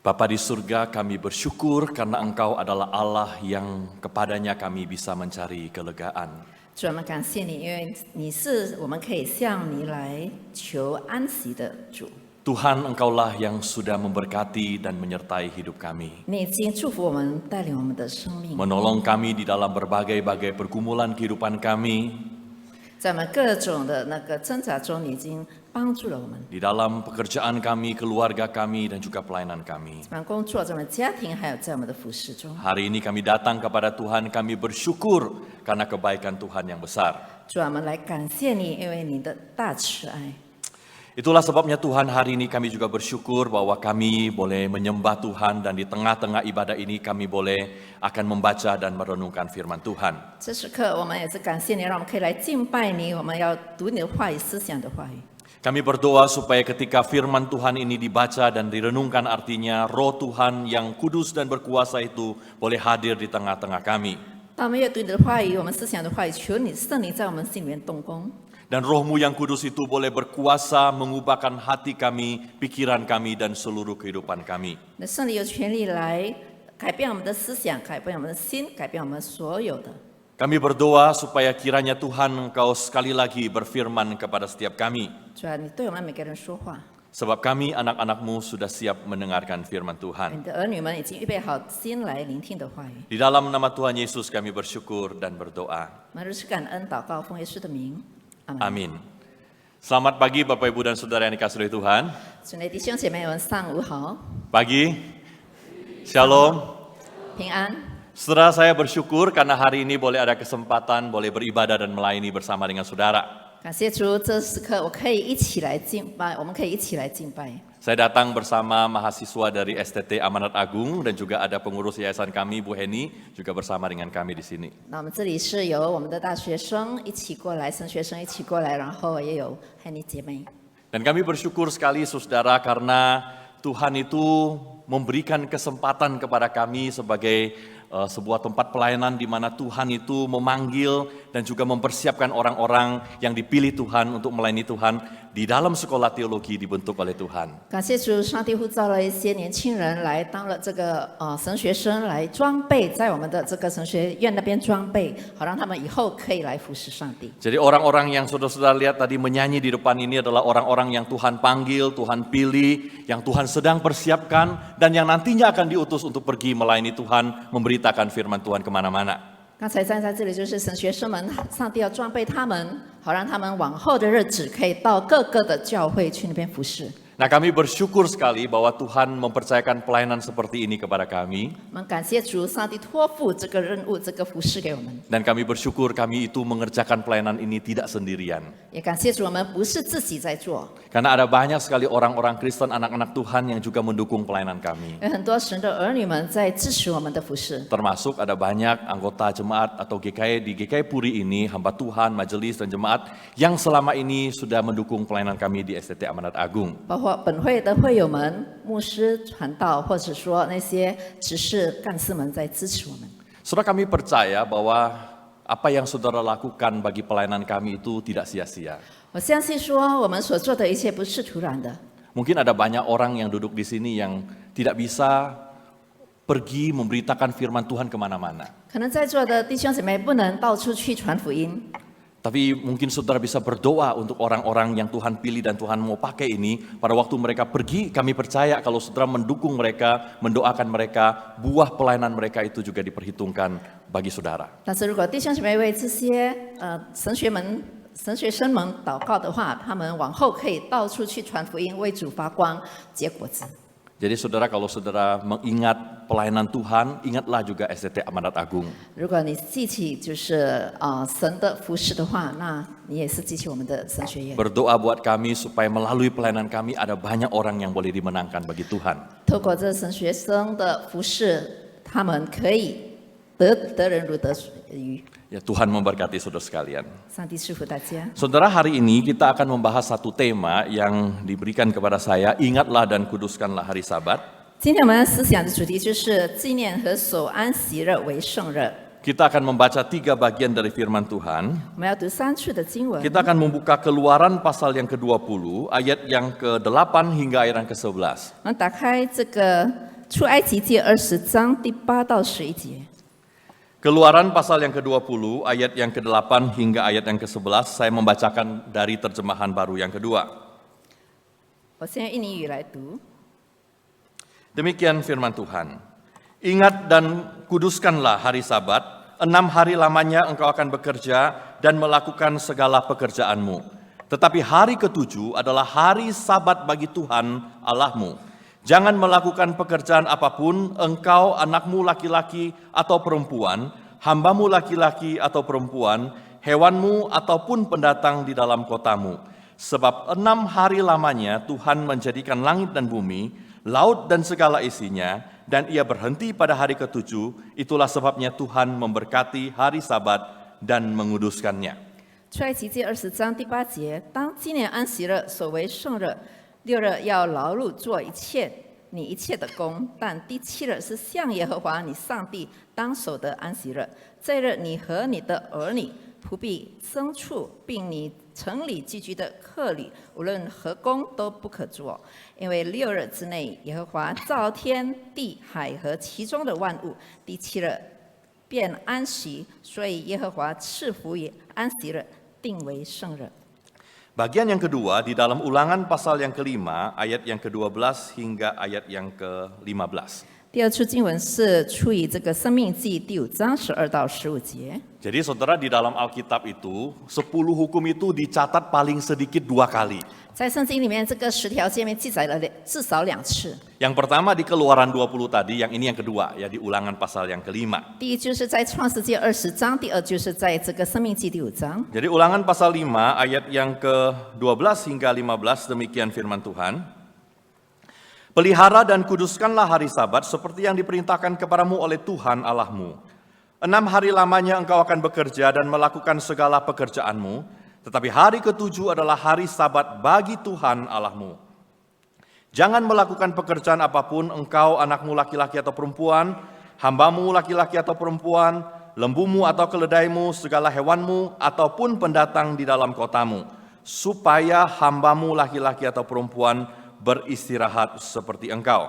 Bapa di surga, kami bersyukur karena Engkau adalah Allah yang kepadanya kami bisa mencari kelegaan. 主，我们感谢你，因为你是我们可以向你来求安息的主。 Tuhan, Engkaulah yang sudah memberkati dan menyertai hidup kami. 你已经祝福我们，带领我们的生命， Menolong kami di dalam berbagai-bagai pergumulan kehidupan kami, 在我们各种的那个挣扎中，你已经帮助了我们。 di dalam pekerjaan kami, keluarga kami, dan juga pelayanan kami. 在我们工作，在我们家庭，还有在我们的服饰中， Hari ini kami datang kepada Tuhan, kami bersyukur karena kebaikan Tuhan yang besar. 主啊，我们来感谢你，因为你的大慈爱。 Itulah sebabnya Tuhan hari ini kami juga bersyukur bahwa kami boleh menyembah Tuhan dan di tengah-tengah ibadah ini kami boleh akan membaca dan merenungkan firman Tuhan. 这时刻，我们也是感谢你，让我们可以来敬拜你。我们要读你的话语，思想的话语。 Kami berdoa supaya ketika firman Tuhan ini dibaca dan direnungkan artinya roh Tuhan yang kudus dan berkuasa itu boleh hadir di tengah-tengah kami. 当我们阅读你的话语，我们思想的话语，求你圣灵在我们心里面动工。 Dan rohmu yang kudus itu boleh berkuasa mengubahkan hati kami, pikiran kami, dan seluruh kehidupan kami. 那圣灵有权利来改变我们的思想，改变我们的心，改变我们所有的。 Kami berdoa supaya kiranya Tuhan Engkau sekali lagi berfirman kepada setiap kami. 主啊，你对我们每个人说话， Sebab kami anak-anak-Mu sudah siap mendengarkan firman 你 Tuhan. 的儿女们已经预备好心来聆听的话语。 Di dalam nama Tuhan Yesus kami bersyukur dan berdoa. 我们如此感恩祷告，奉耶稣的名，阿门。 Amin. Selamat pagi Bapak Ibu dan Saudara yang dikasihi oleh Tuhan. 主内弟兄姐妹们，上午好， Pagi. Shalom. 平安。 Saudara, saya bersyukur karena hari ini boleh ada kesempatan, boleh beribadah dan melayani bersama dengan saudara. 感谢主，这时刻我可以一起来敬拜，我们可以一起来敬拜。 Saya datang bersama mahasiswa dari STT Amanat Agung dan juga ada pengurus yayasan kami, Bu Heni, juga bersama dengan kami di sini. 那我们这里是由我们的大学生一起过来，神学生一起过来，然后也有汉尼姐妹。 Dan kami bersyukur sekali saudara karena Tuhan itu memberikan kesempatan kepada kami sebagai sebuah tempat pelayanan di mana Tuhan itu memanggil dan juga mempersiapkan orang-orang yang dipilih Tuhan untuk melayani Tuhan di dalam sekolah teologi dibentuk oleh Tuhan. 感谢主，上帝呼召了一些年轻人来当了这个神学生，来装备在我们的这个神学院那边装备，好让他们以后可以来服侍上帝。 Jadi orang-orang yang saudara-saudara lihat tadi menyanyi di depan ini adalah orang-orang yang Tuhan panggil, Tuhan pilih, yang Tuhan sedang persiapkan dan yang nantinya akan diutus untuk pergi melayani Tuhan, memberitakan firman Tuhan kemana-mana. 刚才站在这里就是神学生们，上帝要装备他们，好让他们往后的日子可以到各个的教会去那边服侍。 Nah, kami bersyukur sekali bahwa Tuhan mempercayakan pelayanan seperti ini kepada kami. 我们感谢主，上帝托付这个任务、这个服侍给我们， Dan kami bersyukur kami itu mengerjakan pelayanan ini tidak sendirian. 也感谢主，我们不是自己在做， Karena ada banyak sekali orang-orang Kristen, anak-anak Tuhan yang juga mendukung pelayanan kami. 有很多神的儿女们在支持我们的服侍。 Termasuk ada banyak anggota jemaat atau GKI di GKI Puri ini, hamba Tuhan, majelis dan jemaat yang selama ini sudah mendukung pelayanan kami di STT Amanat Agung. 包括本会的会友们、牧师、传道，或者说那些执事、干事们在支持我们。 Saudara, kami percaya bahwa apa yang saudara lakukan bagi pelayanan kami itu tidak sia-sia. 我相信说，我们所做的一切不是徒然的。 Mungkin ada banyak orang yang duduk di sini yang tidak bisa pergi memberitakan firman Tuhan kemana-mana. 可能在座的弟兄姐妹不能到处去传福音， Tapi mungkin saudara bisa berdoa untuk orang-orang yang Tuhan pilih dan Tuhan mau pakai ini. Pada waktu mereka pergi, kami percaya kalau saudara mendukung mereka, mendoakan mereka, buah pelayanan mereka itu juga diperhitungkan bagi saudara. 但是如果弟兄姐妹为这些神学生们祷告的话，他们往后可以到处去传福音，为主发光，结果子。 Jadi saudara, kalau saudara mengingat pelayanan Tuhan, ingatlah juga STT Amanat Agung. 如果你记起就是神的服侍的话，那你也是记起我们的神学院。 Berdoa buat kami supaya melalui pelayanan kami ada banyak orang yang boleh dimenangkan bagi Tuhan. 透过这神学生的服侍，他们可以得人如得鱼。 Ya, Tuhan memberkati saudara sekalian. 上帝祝福大家。 Saudara, hari ini kita akan membahas satu tema yang diberikan kepada saya, ingatlah dan kuduskanlah hari Sabat. 今天我们要思想的主题就是纪念和守安息日为圣日。 Kita akan membaca 3 bagian dari firman Tuhan. 我们要读3处的经文。 Kita akan membuka Keluaran pasal yang ke-20, ayat yang ke-8 hingga ayat yang ke-11. 我们打开这个出埃及记20章第8到11节。 Keluaran pasal yang ke-20, ayat yang ke-8 hingga ayat yang ke-11, saya membacakan dari terjemahan baru yang kedua. 我现在印尼语来读。 Demikian firman Tuhan. Ingat dan kuduskanlah hari Sabat, 6 hari lamanya engkau akan bekerja dan melakukan segala pekerjaanmu. Tetapi hari ke-7 adalah hari Sabat bagi Tuhan Allahmu. Jangan melakukan pekerjaan apapun, engkau, anakmu laki-laki atau perempuan, hambamu laki-laki atau perempuan, hewanmu ataupun pendatang di dalam kotamu. Sebab 6 hari lamanya Tuhan menjadikan langit dan bumi, laut dan segala isinya, dan ia berhenti pada hari ke-7, itulah sebabnya Tuhan memberkati hari Sabat dan menguduskannya. 出埃及记20章第8节，当纪念安息日，所为圣日，6日要劳碌做你一切的工，但第7日是向耶和华你上帝当守的安息日。这日你和你的儿女、仆婢、牲畜，并你城里寄居的客旅，无论何工都不可做，因为6日之内，耶和华造天地海和其中的万物，第7日便安息，所以耶和华赐福于安息日，定为圣日。 Bagian yang kedua di dalam Ulangan pasal yang ke-5, ayat yang ke-12 hingga ayat yang ke-15. 第二处经文是出于这个《生命记》第5章12到15节。 Jadi saudara, di dalam Alkitab itu 10 hukum itu dicatat paling sedikit 2 kali. 在圣经里面，这个10条诫命记载了至少2次。 Yang pertama di Keluaran 20 tadi, yang ini yang kedua ya di Ulangan pasal yang ke-5. 第一就是在创世纪20章，第二就是在这个《生命记》第5章。 Jadi Ulangan pasal 5 ayat yang ke-12 hingga 15 demikian firman Tuhan. Pelihara dan kuduskanlah hari Sabat seperti yang diperintahkan kepadamu oleh Tuhan Allahmu. 6 hari lamanya engkau akan bekerja dan melakukan segala pekerjaanmu, tetapi hari ke-7 adalah hari Sabat bagi Tuhan Allahmu. Jangan melakukan pekerjaan apapun, engkau, anakmu laki-laki atau perempuan, hambamu laki-laki atau perempuan, lembumu atau keledaimu, segala hewanmu, ataupun pendatang di dalam kotamu, supaya hambamu laki-laki atau perempuan beristirahat seperti engkau.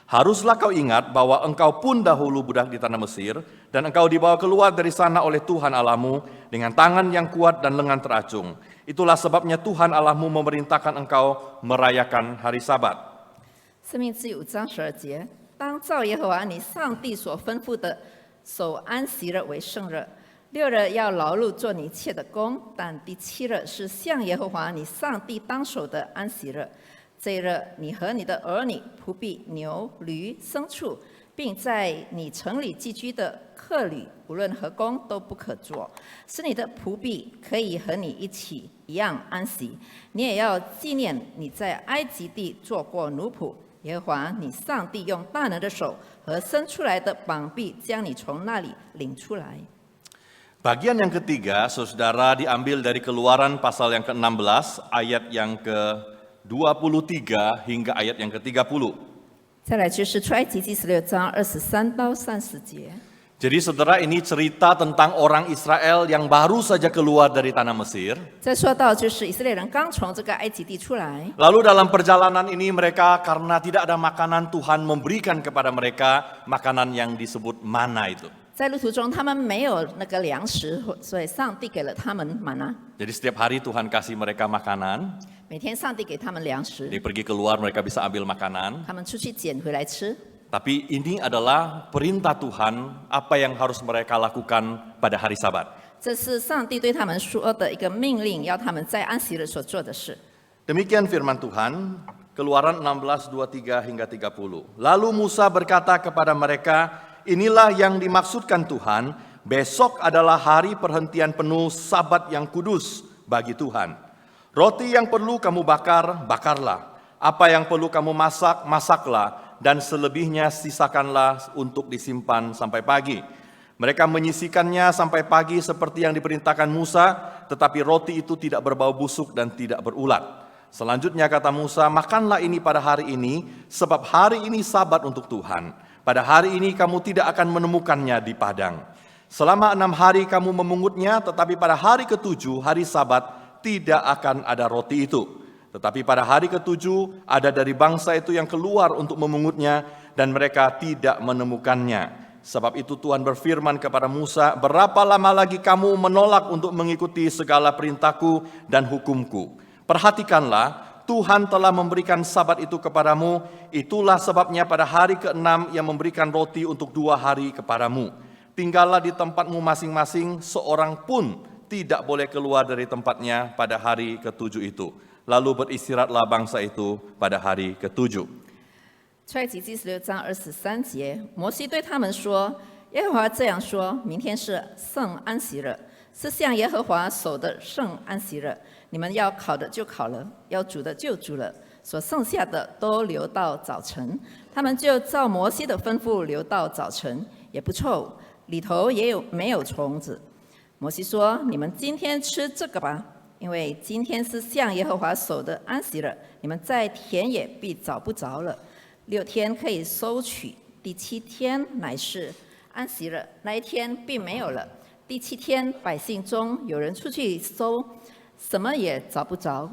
Haruslah kau ingat bahwa engkau pun dahulu budak di tanah Mesir, dan engkau dibawa keluar dari sana oleh Tuhan Allahmu dengan tangan yang kuat dan lengan teracung. Itulah sebabnya Tuhan Allahmu memerintahkan engkau merayakan hari Sabat. 生命记5章12节，当照耶和华你上帝所吩咐的守安息日为圣日。6日要劳碌做你一切的工，但第7日是向耶和华你上帝当守的安息日。这一日，你和你的儿女、仆婢、牛、驴、牲畜，并在你城里寄居的客旅，无论何工都不可做，使你的仆婢可以和你一起一样安息。你也要纪念你在埃及地做过奴仆，耶和华你上帝用大能的手和伸出来的膀臂将你从那里领出来。 Bagian yang ketiga, saudara, diambil dari Keluaran pasal yang ke-16, ayat yang ke-23 hingga ayat yang ke-30. 再来就是出埃及记16章23到30节。 Jadi saudara, ini cerita tentang orang Israel yang baru saja keluar dari tanah Mesir. 再说到就是以色列人刚从这个埃及地出来， Lalu dalam perjalanan ini mereka karena tidak ada makanan, Tuhan memberikan kepada mereka makanan yang disebut mana itu. 在路途中他们没有那个粮食，所以上帝给了他们玛拿。 Jadi setiap hari Tuhan kasih mereka makanan. 每天上帝给他们粮食， Jadi pergi keluar mereka bisa ambil makanan. 他们出去捡回来吃。 Tapi ini adalah perintah Tuhan apa yang harus mereka lakukan pada hari Sabat. 这是上帝对他们说的一个命令，要他们在安息日所做的事。 Demikian firman Tuhan, Keluaran 16, 23 hingga 30. Lalu Musa berkata kepada mereka, inilah yang dimaksudkan Tuhan, besok adalah hari perhentian penuh Sabat yang kudus bagi Tuhan. Roti yang perlu kamu bakar, bakarlah. Apa yang perlu kamu masak, masaklah. Dan selebihnya sisakanlah untuk disimpan sampai pagi. Mereka menyisikannya sampai pagi seperti yang diperintahkan Musa, tetapi roti itu tidak berbau busuk dan tidak berulat. Selanjutnya kata Musa, makanlah ini pada hari ini, sebab hari ini Sabat untuk Tuhan. Pada hari ini kamu tidak akan menemukannya di padang. Selama 6 hari kamu memungutnya, tetapi pada hari ke-7, hari Sabat, tidak akan ada roti itu. Tetapi pada hari ke-7 ada dari bangsa itu yang keluar untuk memungutnya, dan mereka tidak menemukannya. Sebab itu Tuhan berfirman kepada Musa, berapa lama lagi kamu menolak untuk mengikuti segala perintahku dan hukumku? Perhatikanlah, Tuhan telah memberikan sabat itu kepadamu, itulah sebabnya pada hari ke-6 Ia memberikan roti untuk 2 hari kepadamu. Tinggallah di tempatmu masing-masing, seorang pun tidak boleh keluar dari tempatnya pada hari ke-7 itu. Lalu beristirahatlah bangsa itu pada hari ke-7.出埃及记16章23节，摩西对他们说：“耶和华这样说：明天是圣安息日，是向耶和华守的圣安息日。你们要烤的就烤了，要煮的就煮了，所剩下的都留到早晨。他们就照摩西的吩咐留到早晨，也不臭，里头也没有虫子。摩西说：你们今天吃这个吧，因为今天是向耶和华守的安息日，你们在田野必找不着了。” 6天可以收取，第7天乃是安息日，那一天并没有了。第7天，百姓中有人出去搜，什么也找不着。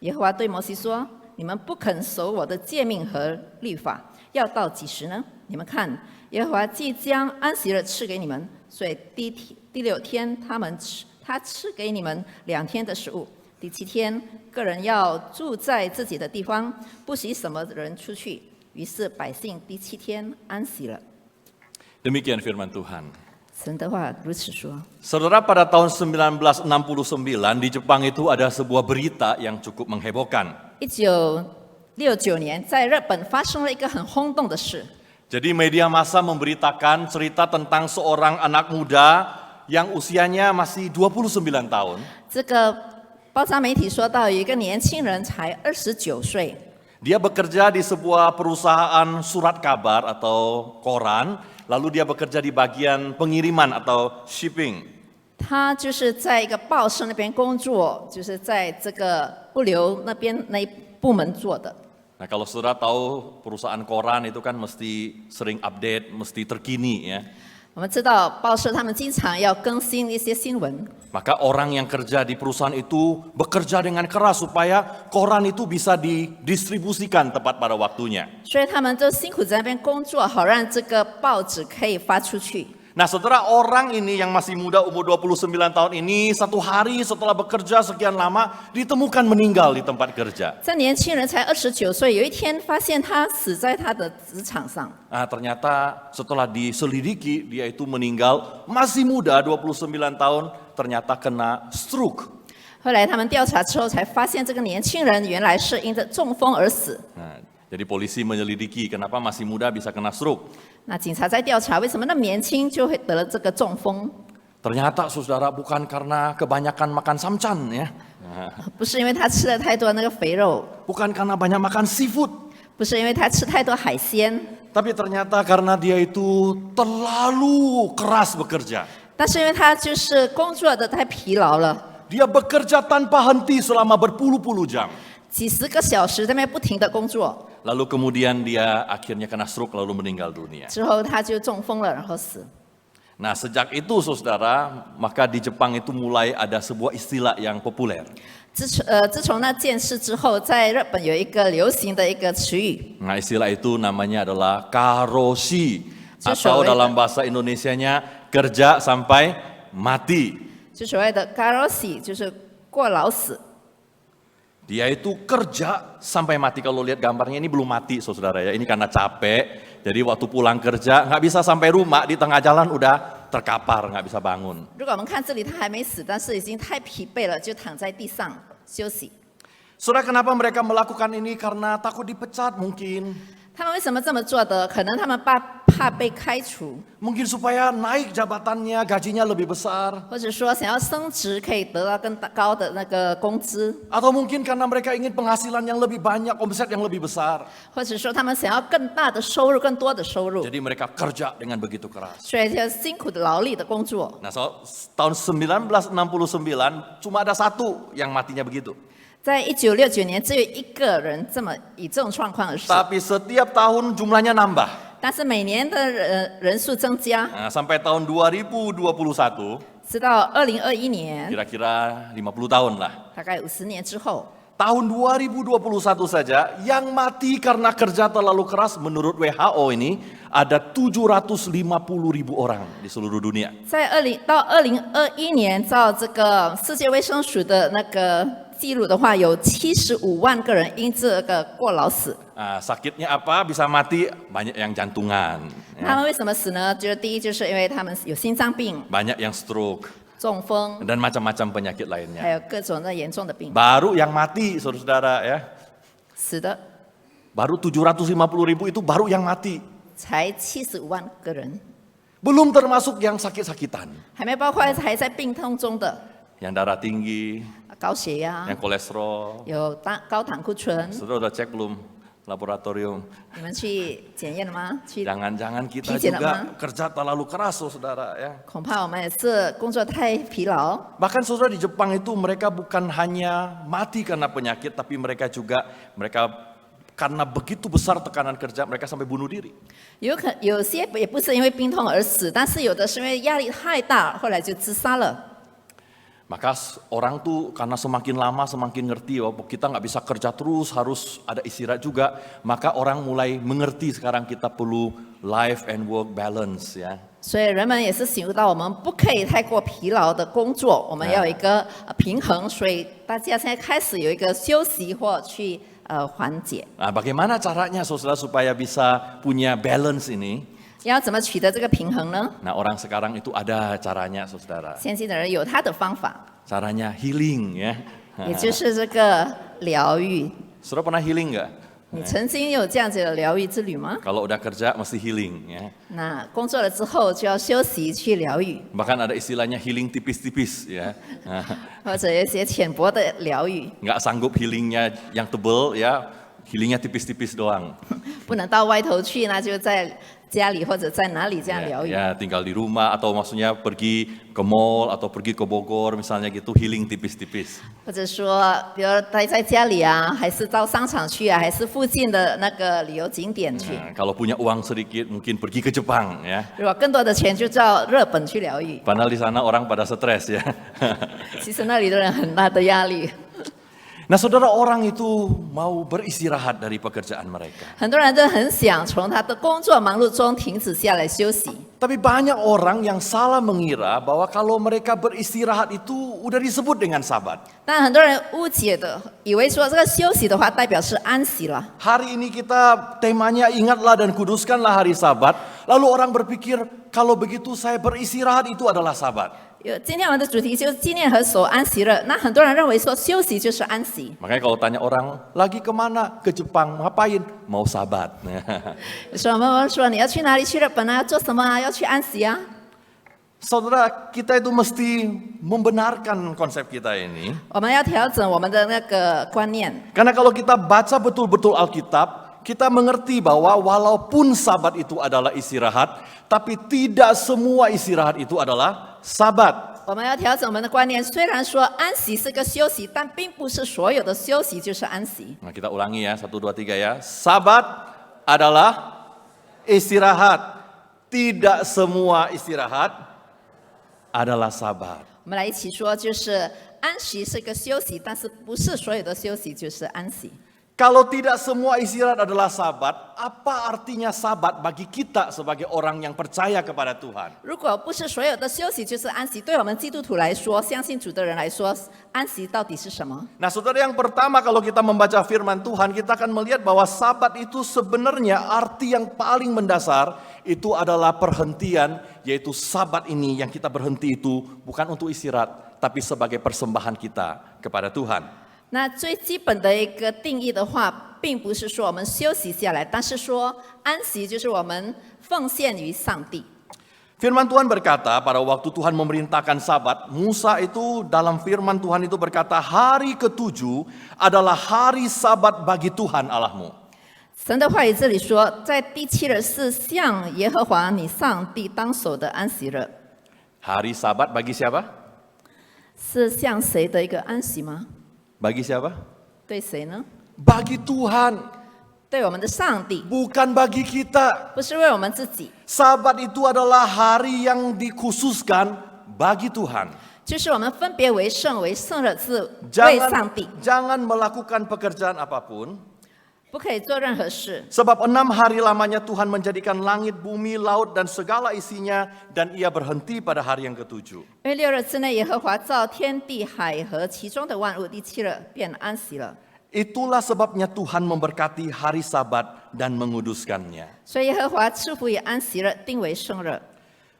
耶和华对摩西说：“你们不肯守我的诫命和律法，要到几时呢？你们看，耶和华即将安息日赐给你们，所以第6天他赐给你们2天的食物。第7天，个人要住在自己的地方，不许什么人出去。” 于是百姓第7天安息了。 Demikian firman Tuhan. 神的话如此说。 Saudara, pada tahun 1969 di Jepang itu ada sebuah berita yang cukup menghebohkan. 1969年，在日本发生了一个很轰动的事。 Jadi media massa memberitakan cerita tentang seorang anak muda yang usianya masih 29 tahun. 这个报章媒体说到，有一个年轻人才29岁。 Dia bekerja di sebuah perusahaan surat kabar atau koran, lalu dia bekerja di bagian pengiriman atau shipping. 他就是在一个报社那边工作，就是在这个物流那边那一部门做的。 Nah, kalau saudara tahu perusahaan koran itu kan mesti sering update, mesti terkini ya. 我们知道报社他们经常要更新一些新闻。 Maka orang yang kerja di perusahaan itu bekerja dengan keras supaya koran itu bisa didistribusikan tepat pada waktunya. 所以他们都辛苦在那边工作，好让这个报纸可以发出去。 Nah, saudara, orang ini yang masih muda umur 29 tahun ini satu hari setelah bekerja sekian lama ditemukan meninggal di tempat kerja. 这年轻人才29岁，有一天发现他死在他的职场上。 Nah, ternyata setelah diselidiki dia itu meninggal masih muda 29 tahun ternyata kena stroke. 后来他们调查之后才发现，这个年轻人原来是因着中风而死。 Nah, jadi polisi menyelidiki kenapa masih muda bisa kena stroke. 那警察在调查，为什么那么年轻就会得了这个中风？ Ternyata saudara bukan karena kebanyakan makan samcan ya. 不是因为他吃了太多那个肥肉， Bukan karena banyak makan seafood. 不是因为他吃太多海鲜， Tapi ternyata karena dia itu terlalu keras bekerja. 但是因为他就是工作的太疲劳了， Dia bekerja tanpa henti selama berpuluh-puluh jam. 几十个小时在那边不停的工作， Lalu kemudian dia akhirnya kena stroke lalu meninggal dunia. 之后他就中风了，然后死。 Nah, sejak itu saudara, maka di Jepang itu mulai ada sebuah istilah yang populer. 自从那件事之后，在日本有一个流行的一个词语， Nah, istilah itu namanya adalah karoshi atau Sesuai dalam bahasa Indonesianya kerja sampai mati. 就所谓的 karoshi， 就是过劳死。 Dia itu kerja sampai mati. Kalau lihat gambarnya ini belum mati saudara ya. Ini karena capek. Jadi waktu pulang kerja nggak bisa sampai rumah, di tengah jalan udah terkapar, nggak bisa bangun. 如果我们看这里，他还没死，但是已经太疲惫了，就躺在地上休息。 Saudara, kenapa mereka melakukan ini? Karena takut dipecat mungkin. 他们为什么这么做的？可能他们怕被开除， Mungkin supaya naik jabatannya, gajinya lebih besar. 或者说想要升职，可以得到更高的那个工资， Atau mungkin karena mereka ingin penghasilan yang lebih banyak, omset yang lebih besar. 或者说他们想要更大的收入、更多的收入， Jadi mereka kerja dengan begitu keras. 所以就辛苦的劳力的工作。 Nah, tahun 1969 cuma ada satu yang matinya begitu. 在1969年，只有一个人以这种状况而死， Tapi setiap tahun jumlahnya nambah. 但是每年的人数增加， Nah, sampai tahun 2021, 直到2021年， kira-kira 50 tahun lah. 大概50年之后， tahun 2021 saja yang mati karena kerja terlalu keras menurut WHO ini ada 750.000 orang di seluruh dunia. 到2021年，照这个世界卫生署的那个记录的话，有75万个人因这个过劳死。 Sakitnya apa bisa mati? Banyak yang jantungan, 他们为什么死呢？就是第一，就是因为他们有心脏病、 banyak yang stroke, 中风， dan macam-macam penyakit 还 lainnya. 有各种的严重的病。 Baru yang mati, saudara-saudara ya. 死的 Baru 750.000 itu baru yang mati. 才75万个人， Belum termasuk yang sakit-sakitan. 还没包括还在病痛中的 Yang darah tinggi, 高血压 yang、kolesterol. 有高胆固醇。 Saudara udah cek belum laboratorium? 你们去检验了吗？去， Jangan-jangan kita Izin juga apa? kerja terlalu keras, saudara ya. 恐怕我们也是工作太疲劳。 Bahkan saudara di Jepang itu mereka bukan hanya mati karena penyakit, tapi mereka karena begitu besar tekanan kerja, mereka sampai bunuh diri. 有些也不是因为病痛而死，但是有的是因为压力太大，后来就自杀了。 Maka orang tuh karena semakin lama semakin ngerti bahwa kita nggak bisa kerja terus, harus ada istirahat juga. Maka orang mulai mengerti sekarang kita perlu life and work balance ya. 所以人们也是醒悟到，我们不可以太过疲劳的工作，我们要有一个平衡。所以大家现在开始有一个休息或去缓解。 Nah, bagaimana caranya saudara supaya bisa punya balance ini? 要怎么取得这个平衡呢？ Nah, orang sekarang itu ada caranya, saudara. 现今的人有他的方法， Caranya healing ya. 也就是这个疗愈。 Saudara pernah healing nggak? 你曾经有这样子的疗愈之旅吗？ Kalau udah kerja mesti healing ya. 那工作了之后就要休息去疗愈， Bahkan ada istilahnya healing tipis-tipis ya. 或者有一些浅薄的疗愈， Nggak sanggup healingnya yang tebel ya, healingnya tipis-tipis doang. 不能到外头去，那就在家里或者在哪里这样疗愈。 Ya, tinggal di rumah atau maksudnya pergi ke mall atau pergi ke Bogor misalnya gitu, healing tipis-tipis. 或者说，比如待在家里啊，还是到商场去啊，还是附近的那个旅游景点去。 Nah, kalau punya uang sedikit mungkin pergi ke Jepang ya. 如果更多的钱就到日本去疗愈。 Padahal di sana orang pada stres ya. 其实那里的人很大的压力， Nah, saudara, orang itu mau beristirahat dari pekerjaan mereka. 很多人都很想从他的工作忙碌中停止下来休息。 Tapi banyak orang yang salah mengira bahwa kalau mereka beristirahat itu udah disebut dengan sabat. 但很多人误解的，以为说这个休息的话代表是安息了。 Hari ini kita temanya ingatlah dan kuduskanlah hari sabat. Lalu orang berpikir kalau begitu saya beristirahat itu adalah sabat. 今天我们的主题就是纪念和守安息日。那很多人认为说休息就是安息。 Makanya kalau tanya orang lagi kemana? Ke Jepang, ngapain? Mau sabat. 有时候我们说你要去哪里？去日本啊？要做什么啊？要去安息啊？ Saudara, kita itu mesti membenarkan konsep kita ini. 我们要调整我们的那个观念。 Karena kalau kita baca betul-betul Alkitab, kita mengerti bahwa walaupun sabat itu adalah istirahat, tapi tidak semua istirahat itu adalah sabat. 我们要调整我们的观念，虽然说安息是个休息，但并不是所有的休息就是安息。 Nah, kita ulangi ya, 1, 2, 3 ya. Sabat adalah istirahat. Tidak semua istirahat adalah sabat. 我们来一起说，就是安息是个休息，但是不是所有的休息就是安息。 Kalau tidak semua istirahat adalah sabat, apa artinya sabat bagi kita sebagai orang yang percaya kepada Tuhan? 如果不是所有的休息就是安息，对我们基督徒来说，相信主的人来说，安息到底是什么？ Nah, saudara, yang pertama kalau kita membaca firman Tuhan, kita akan melihat bahwa sabat itu sebenarnya arti yang paling mendasar itu adalah perhentian, yaitu sabat ini yang kita berhenti itu bukan untuk istirahat, tapi sebagai persembahan kita kepada Tuhan. 那最基本的一个定义的话，并不是说我们休息下来，但是说安息就是我们奉献于上帝。 Firman Tuhan berkata pada waktu Tuhan memerintahkan sabat, Musa itu dalam firman Tuhan itu berkata hari ke-7 adalah hari sabat bagi Tuhan Allahmu. 神的话语这里说，在第7日是向耶和华你上帝当守的安息日， Hari sabat bagi siapa? 是向谁的一个安息吗？ Bagi siapa? 对谁呢？ Bagi Tuhan, 对我们的上帝， bukan bagi kita. 不是为我们自己。 Sabat itu adalah hari yang dikhususkan bagi Tuhan. 就是我们分别为圣日是为上帝， Jangan melakukan pekerjaan apapun. 不可以做任何事。 Sebab 6 hari lamanya Tuhan menjadikan langit, bumi, laut, dan segala isinya. Dan ia berhenti pada hari yang ke-7. 因为6日之内，耶和华造天地海和其中的万物，第7日便安息了。 Itulah sebabnya Tuhan memberkati hari Sabat dan menguduskannya. 所以耶和华赐福于安息日，定为圣日。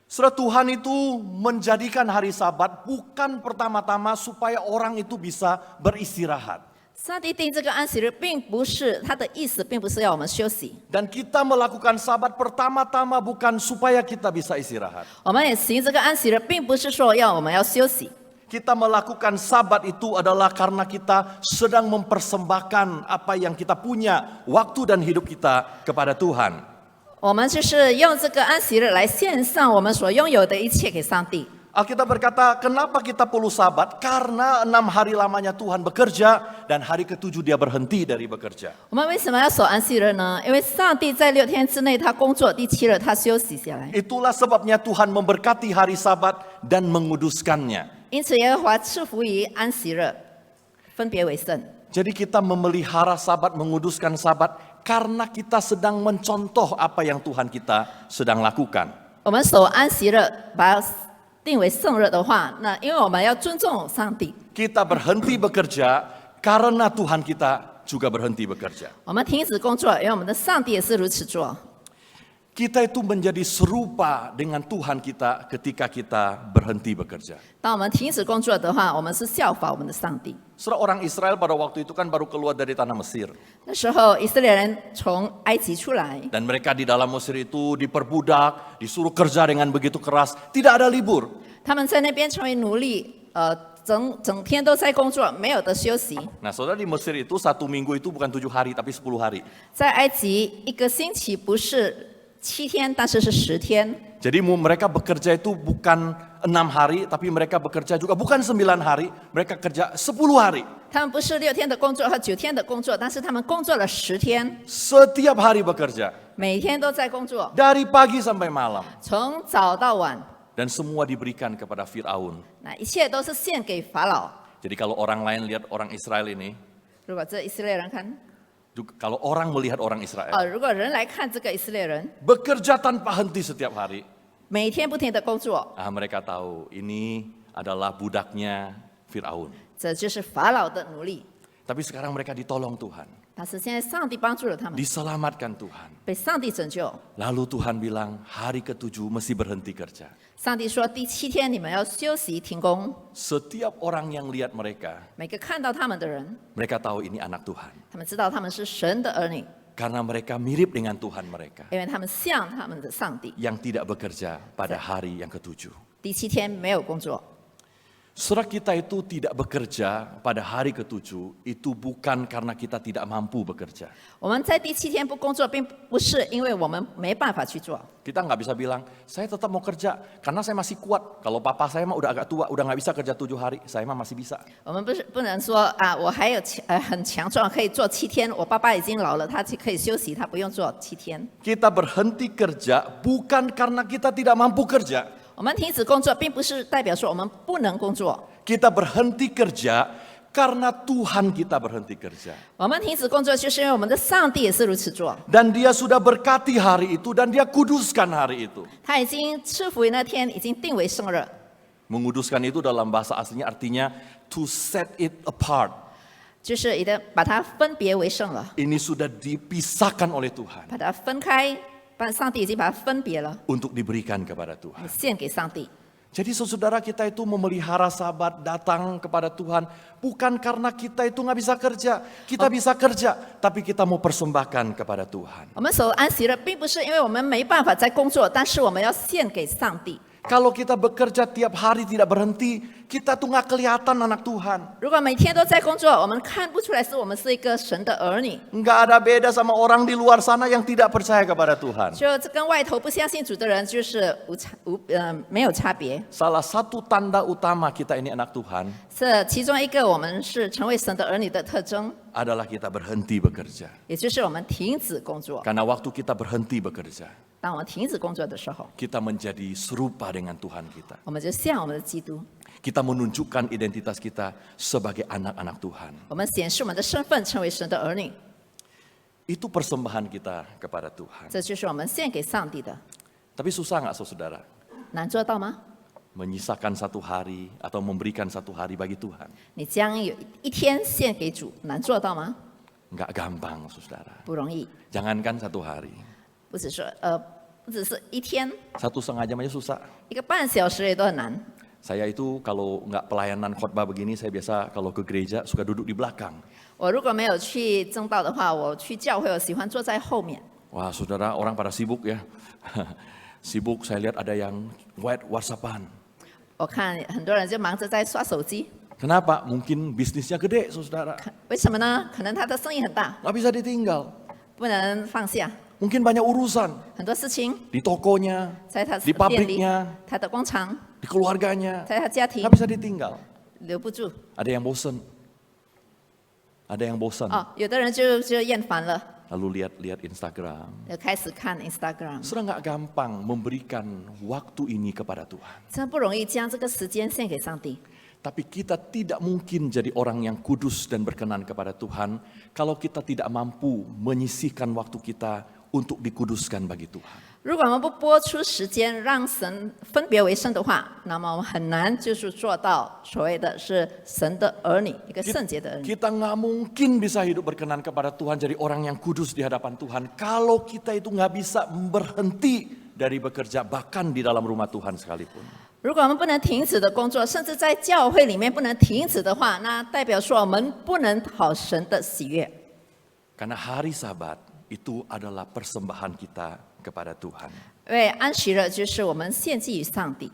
Saudara, Tuhan itu menjadikan hari Sabat bukan pertama-tama supaya orang itu bisa beristirahat. 上帝定这个安息日，并不是他的意思，并不是要我们休息。 Dan kita melakukan Sabat pertama-tama bukan supaya kita bisa istirahat. 我们也行这个安息日，并不是说我们要休息。 Kita melakukan Sabat itu adalah karena kita sedang mempersembahkan apa yang kita punya, waktu dan hidup kita kepada Tuhan. 我们就是用这个安息日来献上我们所拥有的一切给上帝。 Alkitab berkata, kenapa kita perlu Sabat? Karena 6 hari lamanya Tuhan bekerja dan hari ke-7 dia berhenti dari bekerja. 我们为什么要守安息日呢？因为上帝在6天之内他工作，第7日他休息下来。 Itulah sebabnya Tuhan memberkati hari Sabat dan menguduskannya. 因此耶和华赐福于安息日，分别为圣。 Jadi kita memelihara Sabat, menguduskan Sabat karena kita sedang mencontoh apa yang Tuhan kita sedang lakukan. 我们守安息日，把它定为圣日的话，那因为我们要尊重上帝， Kita berhenti bekerja karena Tuhan kita juga berhenti bekerja. 我们停止工作，因为我们的上帝也是如此做。 Kita itu menjadi serupa dengan Tuhan kita ketika kita berhenti bekerja. 当我们停止工作的话，我们是效法我们的上帝。 Saudara, orang Israel pada waktu itu kan baru keluar dari tanah Mesir. 那时候以色列人从埃及出来， Dan mereka di dalam Mesir itu diperbudak, disuruh kerja dengan begitu keras, tidak ada libur. 他们在那边成为奴隶，整天都在工作，没有得休息。 Nah, saudara, di Mesir itu 1 minggu itu bukan 7 hari tapi 10 hari. 在埃及一个星期不是7天，但是是10天。 Jadi mereka bekerja itu bukan 6 hari, tapi mereka bekerja juga bukan 9 hari, mereka kerja 10 hari. 他们不是6天的工作和9天的工作，但是他们工作了10天， Setiap hari bekerja, 每天都在工作， dari pagi sampai malam. 从早到晚。 Dan semua diberikan kepada Fir'aun. 那一切都是献给法老。 Jadi kalau orang lain lihat orang Israel ini, 如果这以色列人看， kalau orang melihat orang Israel, 如果人来看这个以色列人， bekerja tanpa henti setiap hari, 每天不停的工作， mereka tahu ini adalah budaknya Fir'aun. 这就是法老的奴隶。 Tapi sekarang mereka ditolong Tuhan, 但是现在上帝帮助了他们， diselamatkan Tuhan. 被上帝拯救。 Lalu Tuhan bilang, hari ke-7 mesti berhenti kerja. 上帝说，第7天你们要休息停工。 Setiap orang yang lihat mereka, 每个看到他们的人， mereka tahu ini anak Tuhan. 他们知道他们是神的儿女， Karena mereka mirip dengan Tuhan mereka 因为他们像他们的上帝。 yang tidak bekerja pada hari yang ke-7. 第7天没有工作， Saudara, kita itu tidak bekerja pada hari ke-7 itu bukan karena kita tidak mampu bekerja. 我们在第7天不工作，并不是因为我们没办法去做。 Kita nggak bisa bilang, saya tetap mau kerja karena saya masih kuat. Kalau papa saya mah udah agak tua, udah nggak bisa kerja 7 hari, saya mah masih bisa. 我们不能说啊，我还有很强壮，可以做7天。我爸爸已经老了，他可以休息，他不用做7天。 Kita berhenti kerja bukan karena kita tidak mampu kerja. 我们停止工作，并不是代表说我们不能工作。 Kita berhenti kerja karena Tuhan kita berhenti kerja. 我们停止工作，就是因为我们的上帝也是如此做。 Dan dia sudah berkati hari itu dan dia kuduskan hari itu. 他已经赐福于那天，已经定为圣日。 Menguduskan itu dalam bahasa aslinya artinya to set it apart. 就是已经把它分别为圣了， Ini sudah dipisahkan oleh Tuhan 把它分开，上帝已经把它分别了， untuk diberikan kepada Tuhan. 献给上帝。 Jadi saudara, kita itu memelihara Sabat, datang kepada Tuhan bukan karena kita itu nggak bisa kerja. Kita bisa kerja, tapi kita mau persembahkan kepada Tuhan. 我们守安息日，并不是因为我们没办法在工作，但是我们要献给上帝。 Kalau kita bekerja tiap hari tidak berhenti, kita tuh nggak kelihatan anak Tuhan. 如果每天都在工作，我们看不出来是我们是一个神的儿女， Nggak ada beda sama orang di luar sana yang tidak percaya kepada Tuhan. 就跟外头不相信主的人就是没有差别。 Salah satu tanda utama kita ini anak Tuhan 这其中一个我们是成为神的儿女的特征， adalah kita berhenti bekerja. 也就是我们停止工作。 Karena waktu kita berhenti bekerja, 当我们停止工作的时候， kita menjadi serupa dengan Tuhan kita. 我们就像我们的基督。kita menunjukkan identitas kita sebagai anak-anak Tuhan. 我们显示我们的身份，成为神的儿女， Itu persembahan kita kepada Tuhan. 这就是我们献给上帝的。 Tapi susah nggak saudara? 难做到吗？ Menyisakan satu hari atau memberikan satu hari bagi Tuhan. 你将有一天献给主，难做到吗？ Nggak gampang saudara. 不容易， Jangankan satu hari. 不只是不只是一天， 1,5 jam aja susah. 一个半小时也都很难。 Saya itu kalau nggak pelayanan khotbah begini, saya biasa kalau ke gereja suka duduk di belakang. 我如果没有去正道的话，我去教会，我喜欢坐在后面。 Wah saudara, orang pada sibuk ya. Sibuk, saya lihat ada yang WhatsAppan. 我看很多人就忙着在刷手机， Kenapa? Mungkin bisnisnya gede saudara. 为什么呢？可能他的生意很大， Nggak bisa ditinggal. 不能放下， Mungkin banyak urusan 很多事情 di tokonya, 在他 di 的店里、 pabriknya, 他的工厂、 di keluarganya. 在他家庭 Nggak bisa ditinggal. 留不住。 Ada yang bosen. Ada yang bosan. 哦，有的人就厌烦了， Lalu lihat Instagram. 就开始看 Instagram。 Sudah nggak gampang memberikan waktu ini kepada Tuhan. 真不容易将这个时间献给上帝。 Tapi kita tidak mungkin jadi orang yang kudus dan berkenan kepada Tuhan kalau kita tidak mampu menyisihkan waktu kita untuk dikuduskan bagi Tuhan. 如果我们不拨出时间让神分别为圣的话，那么我们很难就是做到所谓的是神的儿女，一个圣洁的儿女。 Kita nggak mungkin bisa hidup berkenan kepada Tuhan, jadi orang yang kudus di hadapan Tuhan kalau kita itu nggak bisa berhenti dari bekerja bahkan di dalam rumah Tuhan sekalipun. 如果我们不能停止的工作，甚至在教会里面不能停止的话，那代表说我们不能讨神的喜悦。 Karena hari Sabat itu adalah persembahan kita kepada Tuhan. 因为安息日就是我们献祭于上帝，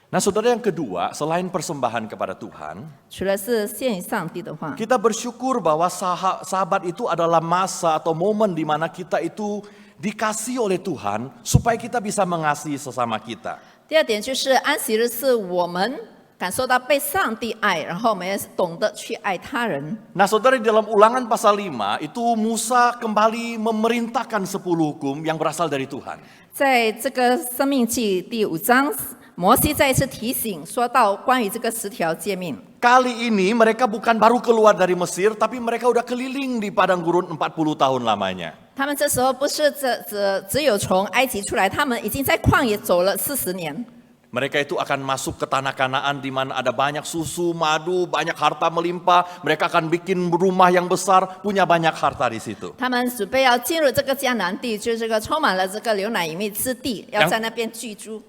Nah saudara, yang kedua, selain persembahan kepada Tuhan, 除了是献于上帝的话， kita bersyukur bahwa Sabat itu adalah masa atau momen di mana kita itu dikasih oleh Tuhan supaya kita bisa mengasihi sesama kita. 第二点就是安息日是我们感受到被上帝爱，然后我们也懂得去爱他人。 Nah saudara, di dalam Ulangan pasal 5 itu Musa kembali memerintahkan 10 hukum yang berasal dari Tuhan. 在这个生命记第5章，摩西再一次提醒说到关于这个10条诫命。 Kali ini mereka bukan baru keluar dari Mesir, tapi mereka udah keliling di padang gurun 40 tahun lamanya. 他们这时候不是只有从埃及出来，他们已经在旷野走了40年。 Mereka itu akan masuk ke tanah Kanaan di mana ada banyak susu, madu, banyak harta melimpah. Mereka akan bikin rumah yang besar, punya banyak harta di situ. 他们准备要进入这个迦南地，就是这个充满了这个流奶与蜜之地，要在那边居住。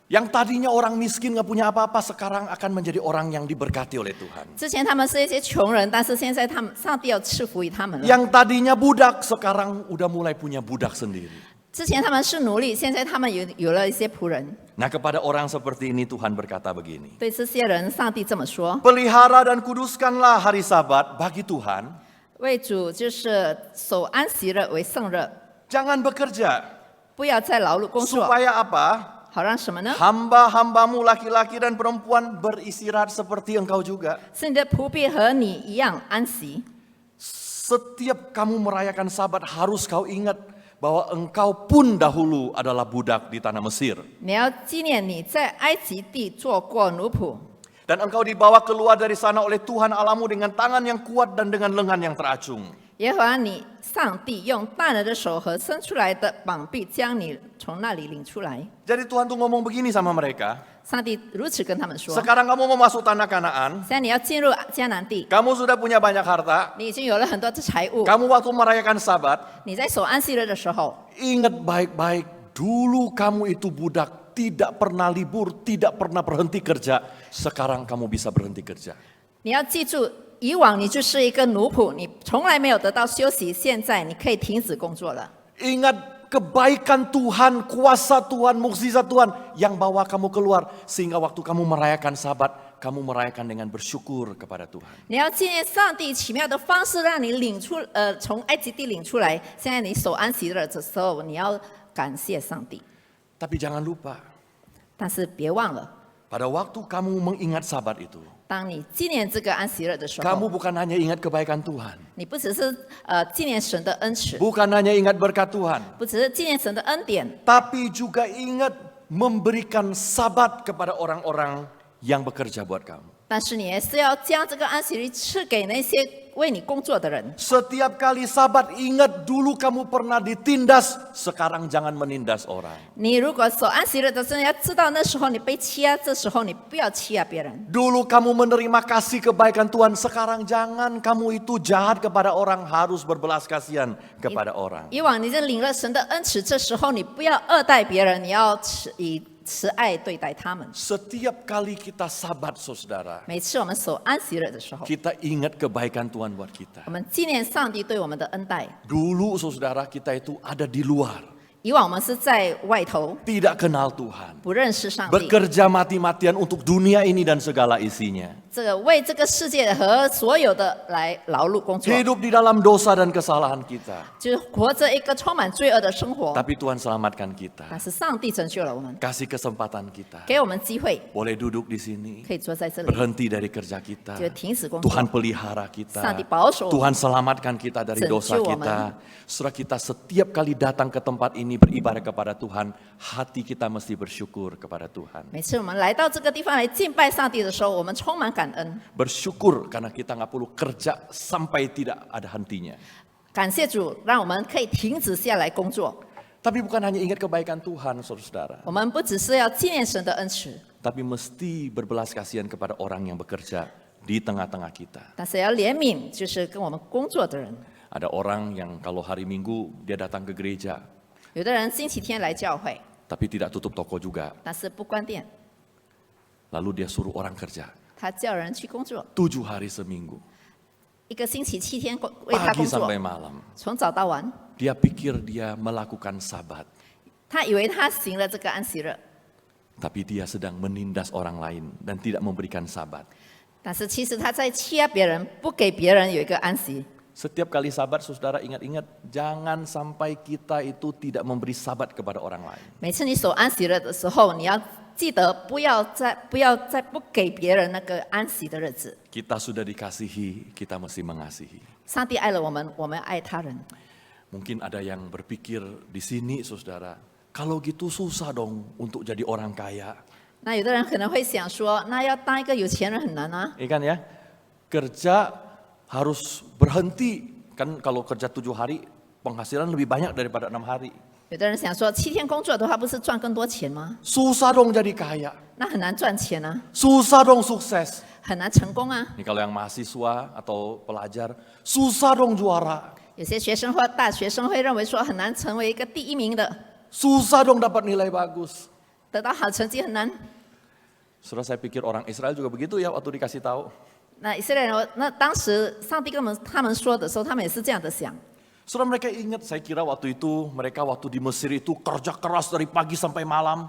Yang tadinya orang miskin gak punya apa-apa, sekarang akan menjadi orang yang diberkati oleh Tuhan. 之前他们是一些穷人，但是现在上帝要赐福于他们了。 Yang tadinya budak, sekarang udah mulai punya budak sendiri. 之前他们是奴隶，现在他们有了一些仆人。 Nah kepada orang seperti ini Tuhan berkata begini. 对这些人，上帝这么说： Pelihara dan kuduskanlah hari Sabat bagi Tuhan. 为主就是守安息日为圣日， Jangan bekerja. 不要再劳碌工作， Supaya apa? 好让什么呢？ Hamba-hambamu laki-laki dan perempuan beristirahat seperti engkau juga. 是你的仆婢和你一样安息。 Setiap kamu merayakan Sabat harus kau ingat bahwa engkau pun dahulu adalah budak di tanah Mesir. 你要纪念你在埃及地做过奴仆， Dan engkau dibawa keluar dari sana oleh Tuhan Allahmu dengan tangan yang kuat dan dengan lengan yang teracung. 耶和华你上帝用大人的手和伸出来的膀臂将你从那里领出来。 Jadi Tuhan tuh ngomong begini sama mereka. 上帝如此跟他们说： Sekarang kamu mau masuk tanah Kanaan. 现在你要进入迦南地， Kamu sudah punya banyak harta. 你已经有了很多的财物。 Kamu waktu merayakan Sabat, 你在守安息日的时候， ingat baik-baik. Dulu kamu itu budak, tidak pernah libur, tidak pernah berhenti kerja. Sekarang kamu bisa berhenti kerja. 你要记住，以往你就是一个奴仆，你从来没有得到休息，现在你可以停止工作了。 Ingat kebaikan Tuhan, kuasa Tuhan, mukjizat Tuhan yang bawa kamu keluar. Sehingga waktu kamu merayakan Sabat, kamu merayakan dengan bersyukur kepada Tuhan. 你要纪念上帝奇妙的方式，让你从埃及地领出来。现在你守安息日的时候，你要感谢上帝， Tapi jangan lupa, 但是别忘了， pada waktu kamu mengingat Sabat itu, 当你纪念这个安息日的时 kamu 候， bukan hanya ingat kebaikan Tuhan, 你不只是纪念神的恩慈， bukan hanya ingat berkat Tuhan, 不只是纪念神的恩典， tapi juga ingat memberikan Sabat kepada orang-orang yang bekerja buat kamu. 但是你也是要将这个安息日赐给那些为你工作的人。 Setiap kali Sabat ingat dulu kamu pernah ditindas, sekarang jangan menindas orang. 你如果守安息日的时候，要知道那时候你被欺压，这时候你不要欺压别人。 Dulu kamu menerima kasih kebaikan Tuhan, sekarang jangan kamu itu jahat kepada orang, harus berbelas kasihan kepada orang. 以往你就领了神的恩赐，这时候你不要恶待别人，你要以慈爱对待他们。 Setiap kali kita Sabat, saudara, 每次我们守安息日的时候， kita ingat kebaikan Tuhan buat kita. 我们纪念上帝对我们的恩待。 Dulu saudara kita itu ada di luar, 以往我们是在外头， tidak kenal Tuhan. 不认识上帝， Bekerja mati-matian untuk dunia ini dan segala isinya. 这个为这个世界和所有的来劳碌工作， Hidup di dalam dosa dan kesalahan kita. 就是活着一个充满罪恶的生活。 Tapi Tuhan selamatkan kita. 但是上帝拯救了我们， Kasih kesempatan kita. 给我们机会， Boleh duduk di sini. 可以坐在这里， Berhenti dari kerja kita. 就停止工作。 Tuhan pelihara kita. 上帝保守我们， Tuhan selamatkan kita dari dosa Sentuh kita. Saudara kita setiap kali datang ke tempat ini beribadah kepada Tuhan, hati kita mesti bersyukur kepada Tuhan. 每次我们来到这个地方来敬拜上帝的时候，我们充满感恩， Bersyukur karena kita nggak perlu kerja sampai tidak ada hentinya. 感谢主，让我们可以停止下来工作。 Tapi bukan hanya ingat kebaikan Tuhan, saudara-saudara. 我们不只是要纪念神的恩慈， Tapi mesti berbelas kasihan kepada orang yang bekerja di tengah-tengah kita. 但是要怜悯，就是跟我们工作的人。 Ada orang yang kalau hari Minggu dia datang ke gereja, 有的人星期天来教会， tapi tidak tutup toko juga. 但是不关店， Lalu dia suruh orang kerja 他叫人去工作， 7 hari seminggu, 一个星期7天为他 pagi 工作， sampai malam. 从早到晚。 Dia pikir dia melakukan Sabat, 他以为他行了这个安息日， tapi dia sedang menindas orang lain dan tidak memberikan Sabat. 但是其实他在欺压别人，不给别人有一个安息。 Setiap kali Sabat, saudara ingat-ingat, jangan sampai kita itu tidak memberi Sabat kepada orang lain. 每次你守安息日的时候，你要记得不要再不给别人那个安息的日子。 Kita sudah dikasihi, kita mesti mengasihi. 上帝爱了我们，我们爱他人。 Mungkin ada yang berpikir di sini, saudara, kalau gitu susah dong untuk jadi orang kaya. 那有的人可能会想说，那要当一个有钱人很难啊。 Iya kan ya? Kerja harus berhenti. Kan kalau kerja 7 hari, penghasilan lebih banyak daripada 6 hari. 有的人想说，7天工作的话，不是赚更多钱吗？ Susah dong jadi kaya. 那很难赚钱啊， Susah dong sukses. 很难成功啊。 Ini kalau yang mahasiswa atau pelajar, susah dong juara. 有些学生或大学生会认为说，很难成为一个第1名的， Susah dong dapat nilai bagus. 得到好成绩很难。 Saudara, saya pikir orang Israel juga begitu ya waktu dikasih tahu. 那以色列人，那当时上帝跟他们说的时候，他们也是这样的想。 Saudara, mereka ingat, saya kira waktu itu, mereka waktu di Mesir itu kerja keras dari pagi sampai malam.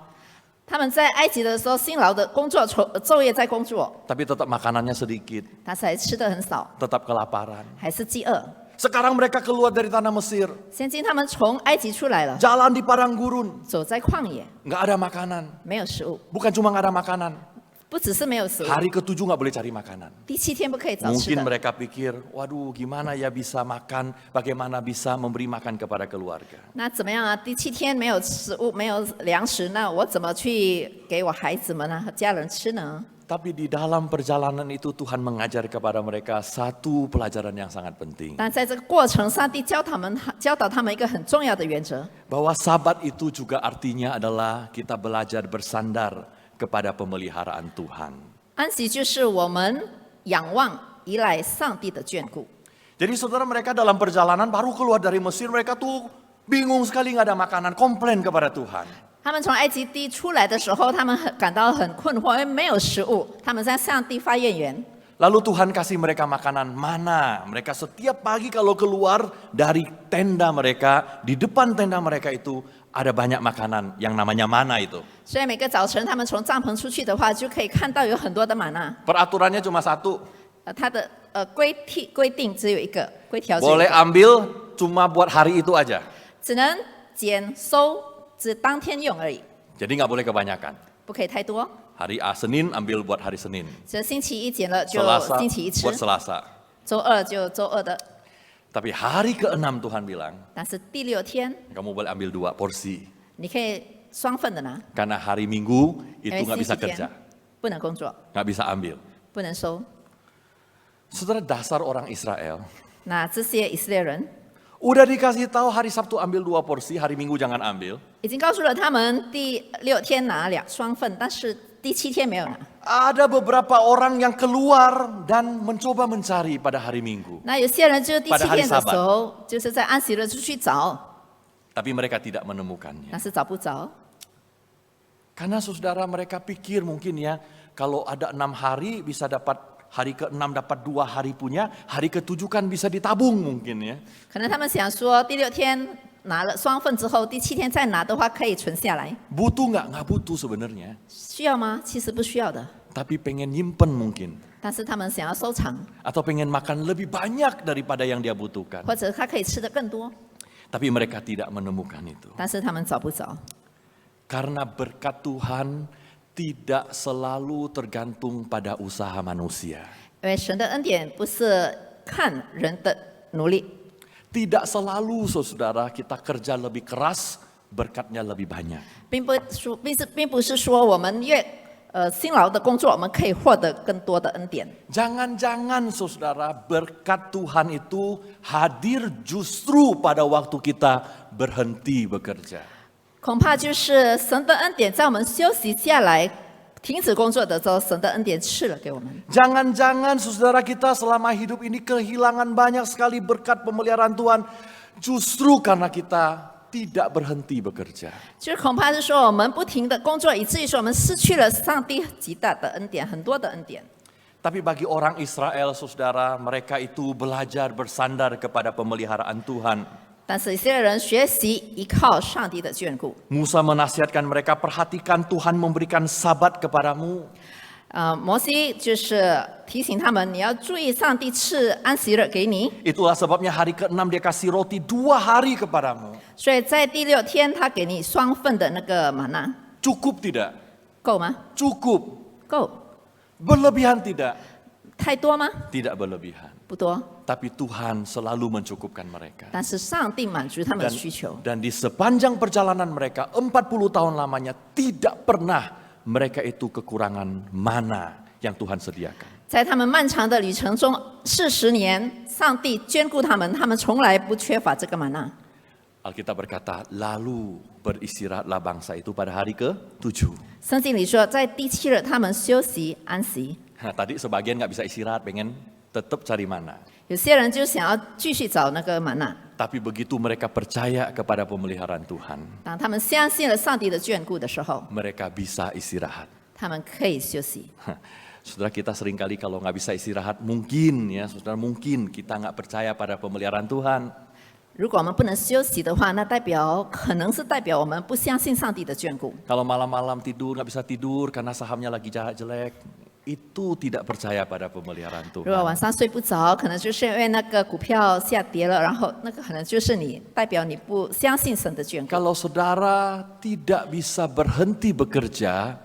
他们在埃及的时候辛劳的工作，昼夜在工作， Tapi tetap makanannya sedikit, 但是还吃的很少， tetap kelaparan. 还是饥饿。 Sekarang mereka keluar dari tanah Mesir, 现今他们从埃及出来了， jalan di padang gurun, 走在旷野， nggak ada makanan. 没有食物， Bukan cuma nggak ada makanan, 不只是没有食物， hari ke-7 nggak boleh cari makanan. 第7天不可以找吃 Mungkin 的。 mereka pikir, waduh gimana ya bisa makan, bagaimana bisa memberi makan kepada keluarga. 那怎么样啊？第7天没有食物，没有粮食，那我怎么去给我孩子们呢和家人吃呢？ Tapi di dalam perjalanan itu Tuhan mengajar kepada mereka satu pelajaran yang sangat penting. 但在这个过程，上帝教导他们一个很重要的原则， Bahwa Sabat itu juga artinya adalah kita belajar bersandar kepada pemeliharaan Tuhan. 安息就是我们仰望、依赖上帝的眷顾。 Jadi saudara, mereka dalam perjalanan baru keluar dari Mesir, mereka tuh bingung sekali nggak ada makanan, komplain kepada Tuhan. 他们从埃及地出来的时候，他们感到很困惑，因为没有食物，他们向上帝发怨言。 Lalu Tuhan kasih mereka makanan mana. Mereka setiap pagi kalau keluar dari tenda mereka, di depan tenda mereka itu ada banyak makanan yang namanya mana itu. 所以每个早晨他们从帐篷出去的话，就可以看到有很多的玛纳。 Peraturannya cuma satu, 它的规定只有一个，规条只有一 boleh 个， ambil cuma buat hari itu aja. 只能捡收，只当天用而已， Jadi nggak boleh kebanyakan. 不可以太多。 Hari Senin ambil buat hari Senin. 只星期一捡了就 Selasa 星期一吃 buat，Selasa. 周二就周二的。 Tapi hari ke-6 Tuhan bilang, 但是第6天， kamu boleh ambil 2 porsi. 你可以双份的拿， Karena hari Minggu 因 itu 为 nggak 星 bisa 期 kerja. 天不不能工作， nggak bisa ambil. 不能收。 Saudara, dasar orang Israel, 那这些以色列人 udah dikasih tahu hari Sabtu ambil 2 porsi, hari Minggu jangan ambil. 已经告诉了他们第6天拿2双份，但是第7天没有拿。 Ada beberapa orang yang keluar dan mencoba mencari pada hari Minggu. 那有些人就第 Pada 7 hari 天的 Sabat 时候，就是在安息日出去找， Tapi mereka tidak menemukannya. 但是找不着， Karena saudara mereka pikir mungkin ya, kalau ada 6 hari bisa dapat hari ke-6 dapat 2 hari punya, hari ke-7 kan bisa ditabung mungkin ya. 可能他们想说第6天拿了双份之后，第7天再拿的话可以存下来， Butuh nggak? Nggak butuh sebenarnya. 需要吗？其实不需要的， Tapi pengen nyimpen mungkin. 但是他们想要收藏， Atau pengen makan lebih banyak daripada yang dia butuhkan. 或者他可以吃的更多， Tapi mereka tidak menemukan itu. 但是他们找不着， Karena berkat Tuhan tidak selalu tergantung pada usaha manusia. 因为神的恩典不是看人的努力， Tidak selalu saudara kita kerja lebih keras, berkatnya lebih banyak. 并不是说我们越辛劳的工作，我们可以获得更多的恩典。 Jangan-jangan saudara berkat Tuhan itu hadir justru pada waktu kita berhenti bekerja. 恐怕就是神的恩典在我们休息下来、停止工作的时候，神的恩典赐了给我们。 Jangan-jangan saudara kita selama hidup ini kehilangan banyak sekali berkat pemeliharaan Tuhan justru karena kita tidak berhenti bekerja. 就是恐怕是说我们不停的工作，以至于说我们失去了上帝极大的恩典，很多的恩典。 Tapi bagi orang Israel saudara, mereka itu belajar bersandar kepada pemeliharaan Tuhan. 但是以色列人学习依靠上帝的眷顾。 Musa menasihatkan mereka, perhatikan Tuhan memberikan sabat kepadamu. 摩西就是提醒他们，你要注意上帝赐安息日给你。 Itulah sebabnya hari ke-6 dia kasih roti 2 hari kepadamu. 所以在第6天，他给你双份的那个玛纳， Cukup tidak? 够吗？ Cukup. 够。 Berlebihan tidak? 太多吗？ Tidak berlebihan. 不多。 Tapi Tuhan selalu mencukupkan mereka. 但是上帝满足他们的需求。 Dan di sepanjang perjalanan mereka 40 tahun lamanya tidak pernah mereka itu kekurangan mana yang Tuhan sediakan. 在他们漫长的旅程中，40年，上帝眷顾他们，他们从来不缺乏这个玛纳。 Alkitab berkata, lalu beristirahatlah bangsa itu pada hari ke-7. 圣经里说，在第7日，他们休息安息。 Nah, tadi sebagian nggak bisa istirahat, pengen tetap cari mana. 有些人就想要继续找那个玛纳， Tapi begitu mereka percaya kepada pemeliharaan Tuhan, 当他们相信了上帝的眷顾的时候， mereka bisa istirahat. 他们可以休息。 Saudara, kita seringkali kalau nggak bisa istirahat, mungkin ya, saudara, mungkin kita nggak percaya pada pemeliharaan Tuhan. 如果我们不能休息的话，那可能是代表我们不相信上帝的眷顾。 Kalau malam-malam tidur nggak bisa tidur karena sahamnya lagi jelek, itu tidak percaya pada pemeliharaan 如果晚 Tuhan. 上睡不着，可能就是因为那个股票下跌了，然后那个可能就是代表你不相信神的眷顾。 Kalau saudara tidak bisa berhenti bekerja,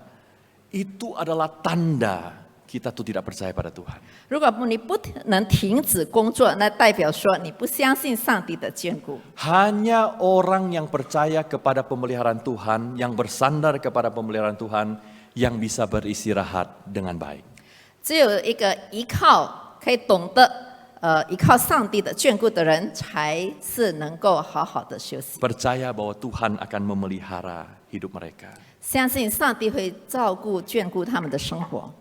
itu adalah tanda kita tuh tidak percaya pada Tuhan. 如果你不能停止工作，那代表说你不相信上帝的眷顾。 Hanya orang yang percaya kepada pemeliharaan Tuhan, yang bersandar kepada pemeliharaan Tuhan, yang bisa beristirahat dengan baik. 只有一个可以懂得依靠上帝的眷顾的人，才是能够好好的休息。 Percaya bahwa Tuhan akan memelihara hidup mereka. 相信上帝会照顾眷顾他们的生活。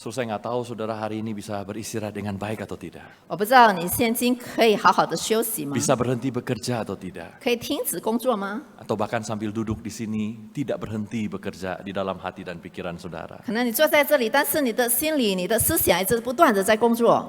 So, saya nggak tahu saudara hari ini bisa beristirahat dengan baik atau tidak. 我不知道你现今可以好好的休息吗？ Bisa berhenti bekerja atau tidak. 可以停止工作吗？ Atau bahkan sambil duduk di sini tidak berhenti bekerja di dalam hati dan pikiran saudara. 可能你坐在这里，但是你的心里、你的思想一直不断的在工作。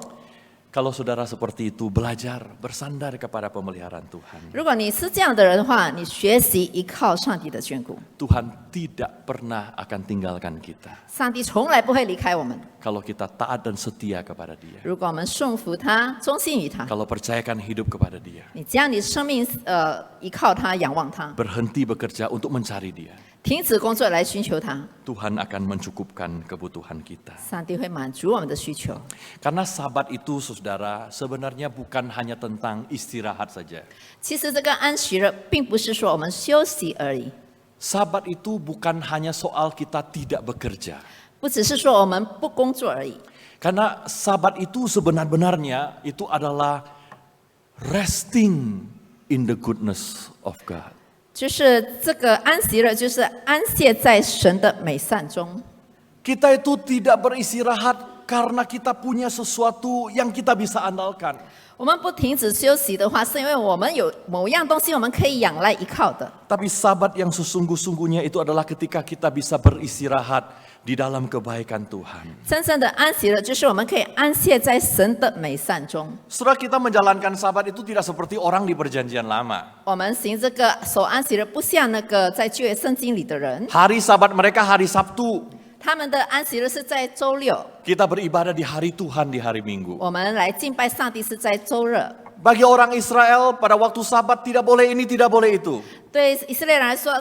Kalau saudara seperti itu, belajar bersandar kepada pemeliharaan Tuhan. 如果你是这样的人的话，你学习依靠上帝的眷顾， Tuhan tidak pernah akan tinggalkan kita 上帝从来不会离开我们。 kalau kita taat dan setia kepada Dia. 如果我们顺服他、忠心于他， Kalau percayakan hidup kepada Dia. 你将你生命依靠他、仰望他， Berhenti bekerja untuk mencari Dia. 停止工作来寻求他， Tuhan akan mencukupkan kebutuhan kita. 上帝会满足我们的需求。 Karena sabat itu saudara sebenarnya bukan hanya tentang istirahat saja. 其实这个安息日并不是说我们休息而已， Sabat itu bukan hanya soal kita tidak bekerja. 不只是说我们不工作而已。 Karena Sabat itu sebenar-benarnya itu adalah resting in the goodness of God. 就是这个安息日，就是安歇在神的美善中。 Kita itu tidak beristirahat karena kita punya sesuatu yang kita bisa andalkan. 我们不停止休息的话，是因为我们有某样东西我们可以仰赖依靠的。 Tapi Sabat yang sesungguh-sungguhnya itu adalah ketika kita bisa beristirahat di dalam kebaikan Tuhan. 真正的安息日，就是我们可以安歇在神的美善中。 Setelah kita menjalankan Sabat itu tidak seperti orang di perjanjian lama. 我们行这个守安息日，不像那个在旧约圣经里的人， Hari Sabat mereka hari Sabtu. 他们的安息日是在周六， Kita beribadah di hari Tuhan di hari Minggu. 我们来敬拜上帝是在周日。 Bagi orang Israel pada waktu Sabat tidak boleh ini, tidak boleh itu. 对以色列人来说，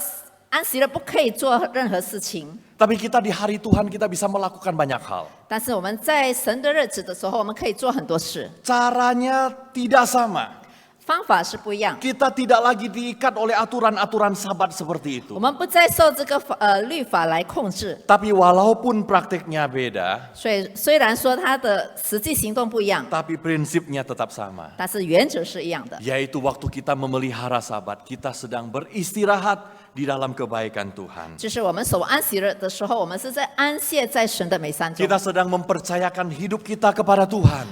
安息日不可以做任何事情。 Tapi kita di hari Tuhan kita bisa melakukan banyak hal. 但是我们在神的日子的时候，我们可以做很多事， Caranya tidak sama. 方法是不一样。 Kita tidak lagi diikat oleh aturan-aturan Sabat seperti itu. 我们不再受这个律法来控制， Tapi walaupun prakteknya beda, 所以虽然说它的实际行动不一样， tapi prinsipnya tetap sama. 但是原则是一样的。 Yaitu waktu kita memelihara Sabat, kita sedang beristirahat di dalam kebaikan Tuhan. 就是我们守安息日的时候，我们是在安歇在神的美善中。 Kita sedang mempercayakan hidup kita kepada Tuhan.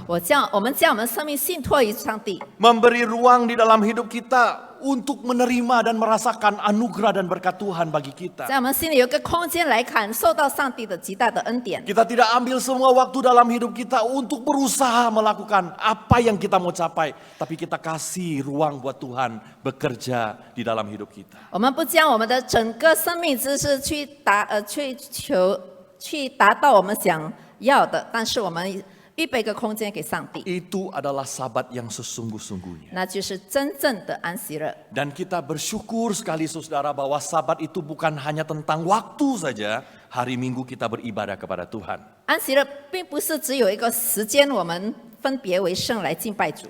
我们将我们生命信托于上帝， Memberi ruang di dalam hidup kita untuk menerima dan merasakan anugerah dan berkat Tuhan bagi kita. 在我们心里有一个空间来感受到上帝的极大的恩典。 Kita tidak ambil semua waktu dalam hidup kita untuk berusaha melakukan apa yang kita mau capai. Tapi kita kasih ruang buat Tuhan bekerja di dalam hidup kita. 我们不将我们的整个生命知识去达到我们想要的，但是我们预备一个空间给上帝， Itu adalah Sabat yang sesungguh-sungguhnya. 那就是真正的安息日。 Dan kita bersyukur sekali saudara bahwa Sabat itu bukan hanya tentang waktu saja. Hari Minggu kita beribadah kepada Tuhan. 安息日并不是只有一个时间，我们分别为圣来敬拜主，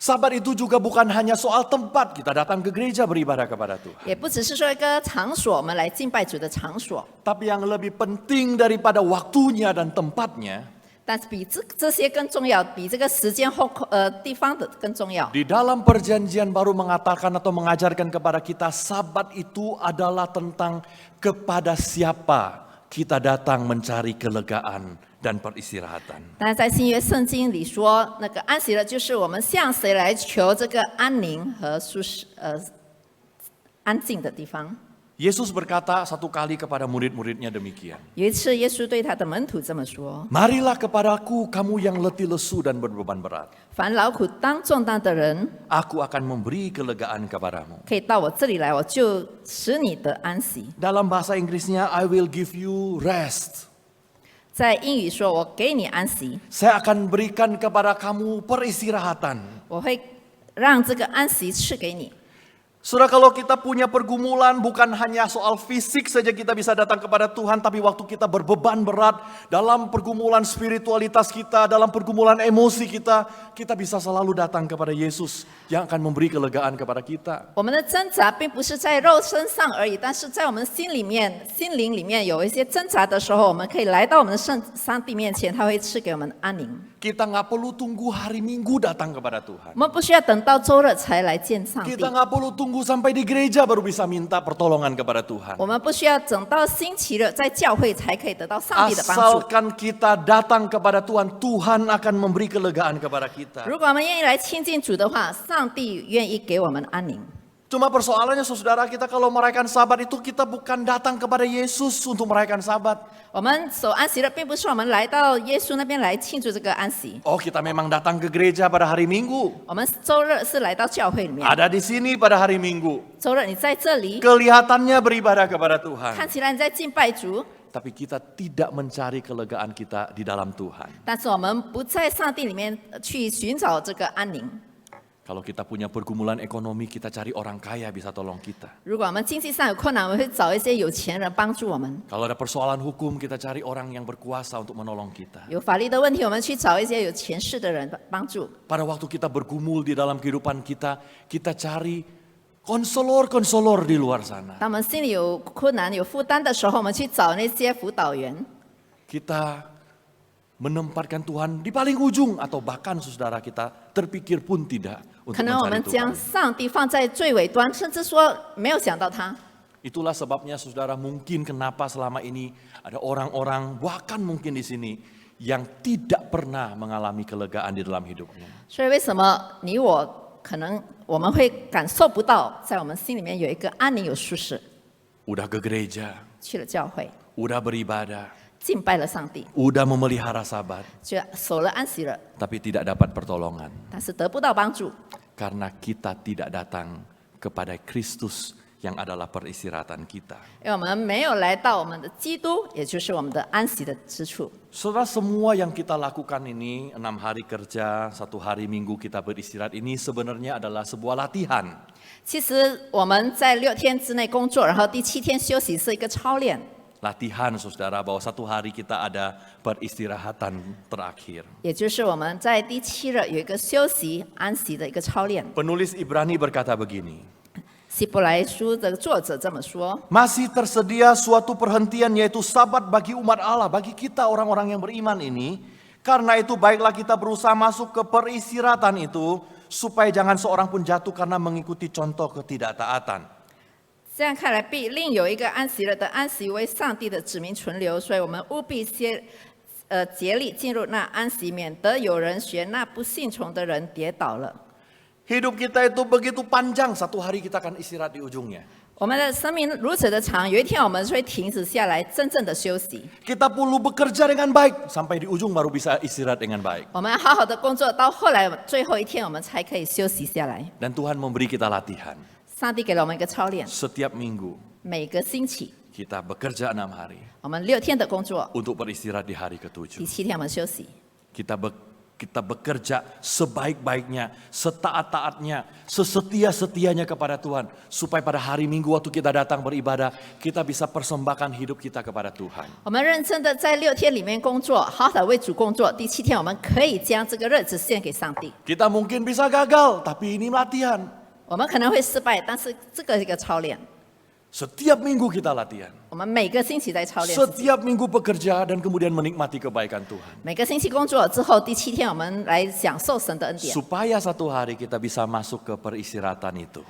Sabat itu juga bukan hanya soal tempat kita datang ke gereja beribadah kepada Tuhan. 也不只是说一个场所，我们来敬拜主的场所。 Tapi yang lebih penting daripada waktunya dan tempatnya, 但是比这些更重要，比这个时间地方的更重要。 di dalam perjanjian baru mengatakan atau mengajarkan kepada kita, Sabat itu adalah tentang kepada siapa kita datang mencari kelegaan dan peristirahatan. 但是在新约圣经里说，那个安息日就是我们向谁来求这个安宁和舒适安静的地方。 Yesus berkata satu kali kepada murid-muridnya demikian. 有一次，耶稣对他的门徒这么说 Marilah kepadaku kamu yang letih lesu dan berbeban berat. ：“凡劳苦当重担的人， Aku akan memberi kelegaan kepadamu. 可以到我这里来，我就使你得安息。” Dalam bahasa Inggrisnya, I will give you rest. 在英语说：“我给你安息， Saya akan berikan kepada kamu peristirahatan. 我会让这个安息赐给你。” Saudara, kalau kita punya pergumulan bukan hanya soal fisik saja kita bisa datang kepada Tuhan, tapi waktu kita berbeban berat dalam pergumulan spiritualitas kita, dalam pergumulan emosi kita, kita bisa selalu datang kepada Yesus yang akan memberi kelegaan kepada kita. 我们的挣扎并不是在肉身上而已，但是在我们心灵里面有一些挣扎的时候，我们可以来到我们的上帝面前，他会赐给我们安宁。 Kita nggak perlu tunggu hari Minggu datang kepada Tuhan. 我们不需要等到周日才来见上帝， Kita nggak perlu tunggu sampai di gereja baru bisa minta pertolongan kepada Tuhan. 我们不需要等到星期日在教会才可以得到上帝的帮助。 Asalkan kita datang kepada Tuhan, Tuhan akan memberi kelegaan kepada kita. 如果我们愿意来亲近主的话，上帝愿意给我们安宁。 Cuma persoalannya saudara, kita kalau merayakan Sabat itu kita bukan datang kepada Yesus untuk merayakan Sabat. 我们守安息日，并不是我们来到耶稣那边来庆祝这个安息。 Oh, kita memang datang ke gereja pada hari Minggu. 我们周日是来到教会里面， Ada di sini pada hari Minggu. 周日你在这里， Kelihatannya beribadah kepada Tuhan. 看起来你在敬拜主， Tapi kita tidak mencari kelegaan kita di dalam Tuhan. 但是我们不在上帝里面去寻找这个安宁。 Kalau kita punya pergumulan ekonomi, kita cari orang kaya bisa tolong kita. 如果我们经济上有困难，我们会找一些有钱人帮助我们； Kalau ada persoalan hukum, kita cari orang yang berkuasa untuk menolong kita. 有法律的问题，我们去找一些有权势的人帮助。 Pada waktu kita bergumul di dalam kehidupan kita, kita cari konselor-konselor di luar sana. 当我们心里有困难、有负担的时候，我们去找那些辅导员。kita menempatkan Tuhan di paling ujung atau bahkan saudara kita terpikir pun tidak 可 untuk 能我 mencari 们将 Tuhan. 上帝放在最尾端，甚至说没有想到他。 Itulah sebabnya saudara mungkin kenapa selama ini ada orang-orang bahkan mungkin di sini yang tidak pernah mengalami kelegaan di dalam hidupnya. 所以为什么你我可能我们会感受不到，在我们心里面有一个安宁有舒适， Udah ke gereja, 去了教会， udah beribadah, 敬拜了上帝， udah memelihara sabat, 就守了安息日， tapi tidak dapat pertolongan 但是得不到帮助， karena kita tidak datang kepada Kristus yang adalah peristirahatan kita. 因为我们没有来到我们的基督，也就是我们的安息的之处。 Saudara, semua yang kita lakukan ini 6 hari kerja, 1 hari minggu kita beristirahat ini sebenarnya adalah sebuah latihan. 其实我们在6天之内工作，然后第7天休息，是一个操练， Latihan saudara bahwa 1 hari kita ada peristirahatan terakhir. 也就是我们在第7日有一个休息安息的一个操练。 Penulis Ibrani berkata begini, 希伯来书的作者这么说： masih tersedia suatu perhentian yaitu sabat bagi umat Allah, bagi kita orang-orang yang beriman ini. Karena itu baiklah kita berusaha masuk ke peristirahatan itu supaya jangan seorang pun jatuh karena mengikuti contoh ketidaktaatan. 这样看来，必另有一个安息日的安息为上帝的子民存留，所以我们务必竭力进入那安息，免得有人学那不信从的人跌倒了。 Hidup kita itu begitu panjang, 1 hari kita akan istirahat di ujungnya. 我们的生命如此的长，有一天我们会停止下来，真正的休息。 Kita perlu bekerja dengan baik, sampai di ujung baru bisa istirahat dengan baik. 我们好好的工作，到后来最后一天，我们才可以休息下来。 Dan Tuhan memberi kita latihan. 上帝给了我们一个操练， Setiap minggu 每个星期 kita bekerja 6 hari 我们6天的工作， untuk beristirahat di hari 第 ke-7. 7天我们休息。 Kita bekerja sebaik-baiknya, setaat-taatnya, sesetia-setianya kepada Tuhan. Supaya pada hari Minggu waktu kita datang beribadah, kita bisa persembahkan hidup kita kepada Tuhan. 我们认真的在6天里面工作，好好的为主工作。第7天我们可以将这个日子献给上帝。 Kita mungkin bisa gagal, tapi ini latihan. 我们可能会失败，但是这个是一个操练。 Setiap minggu kita latihan. 我们每个星期在操练自己， Setiap minggu bekerja dan kemudian menikmati kebaikan Tuhan. 每个星期工作之后，第7天我们来享受神的恩典。 Supaya 1 hari kita bisa masuk ke peristirahatan itu.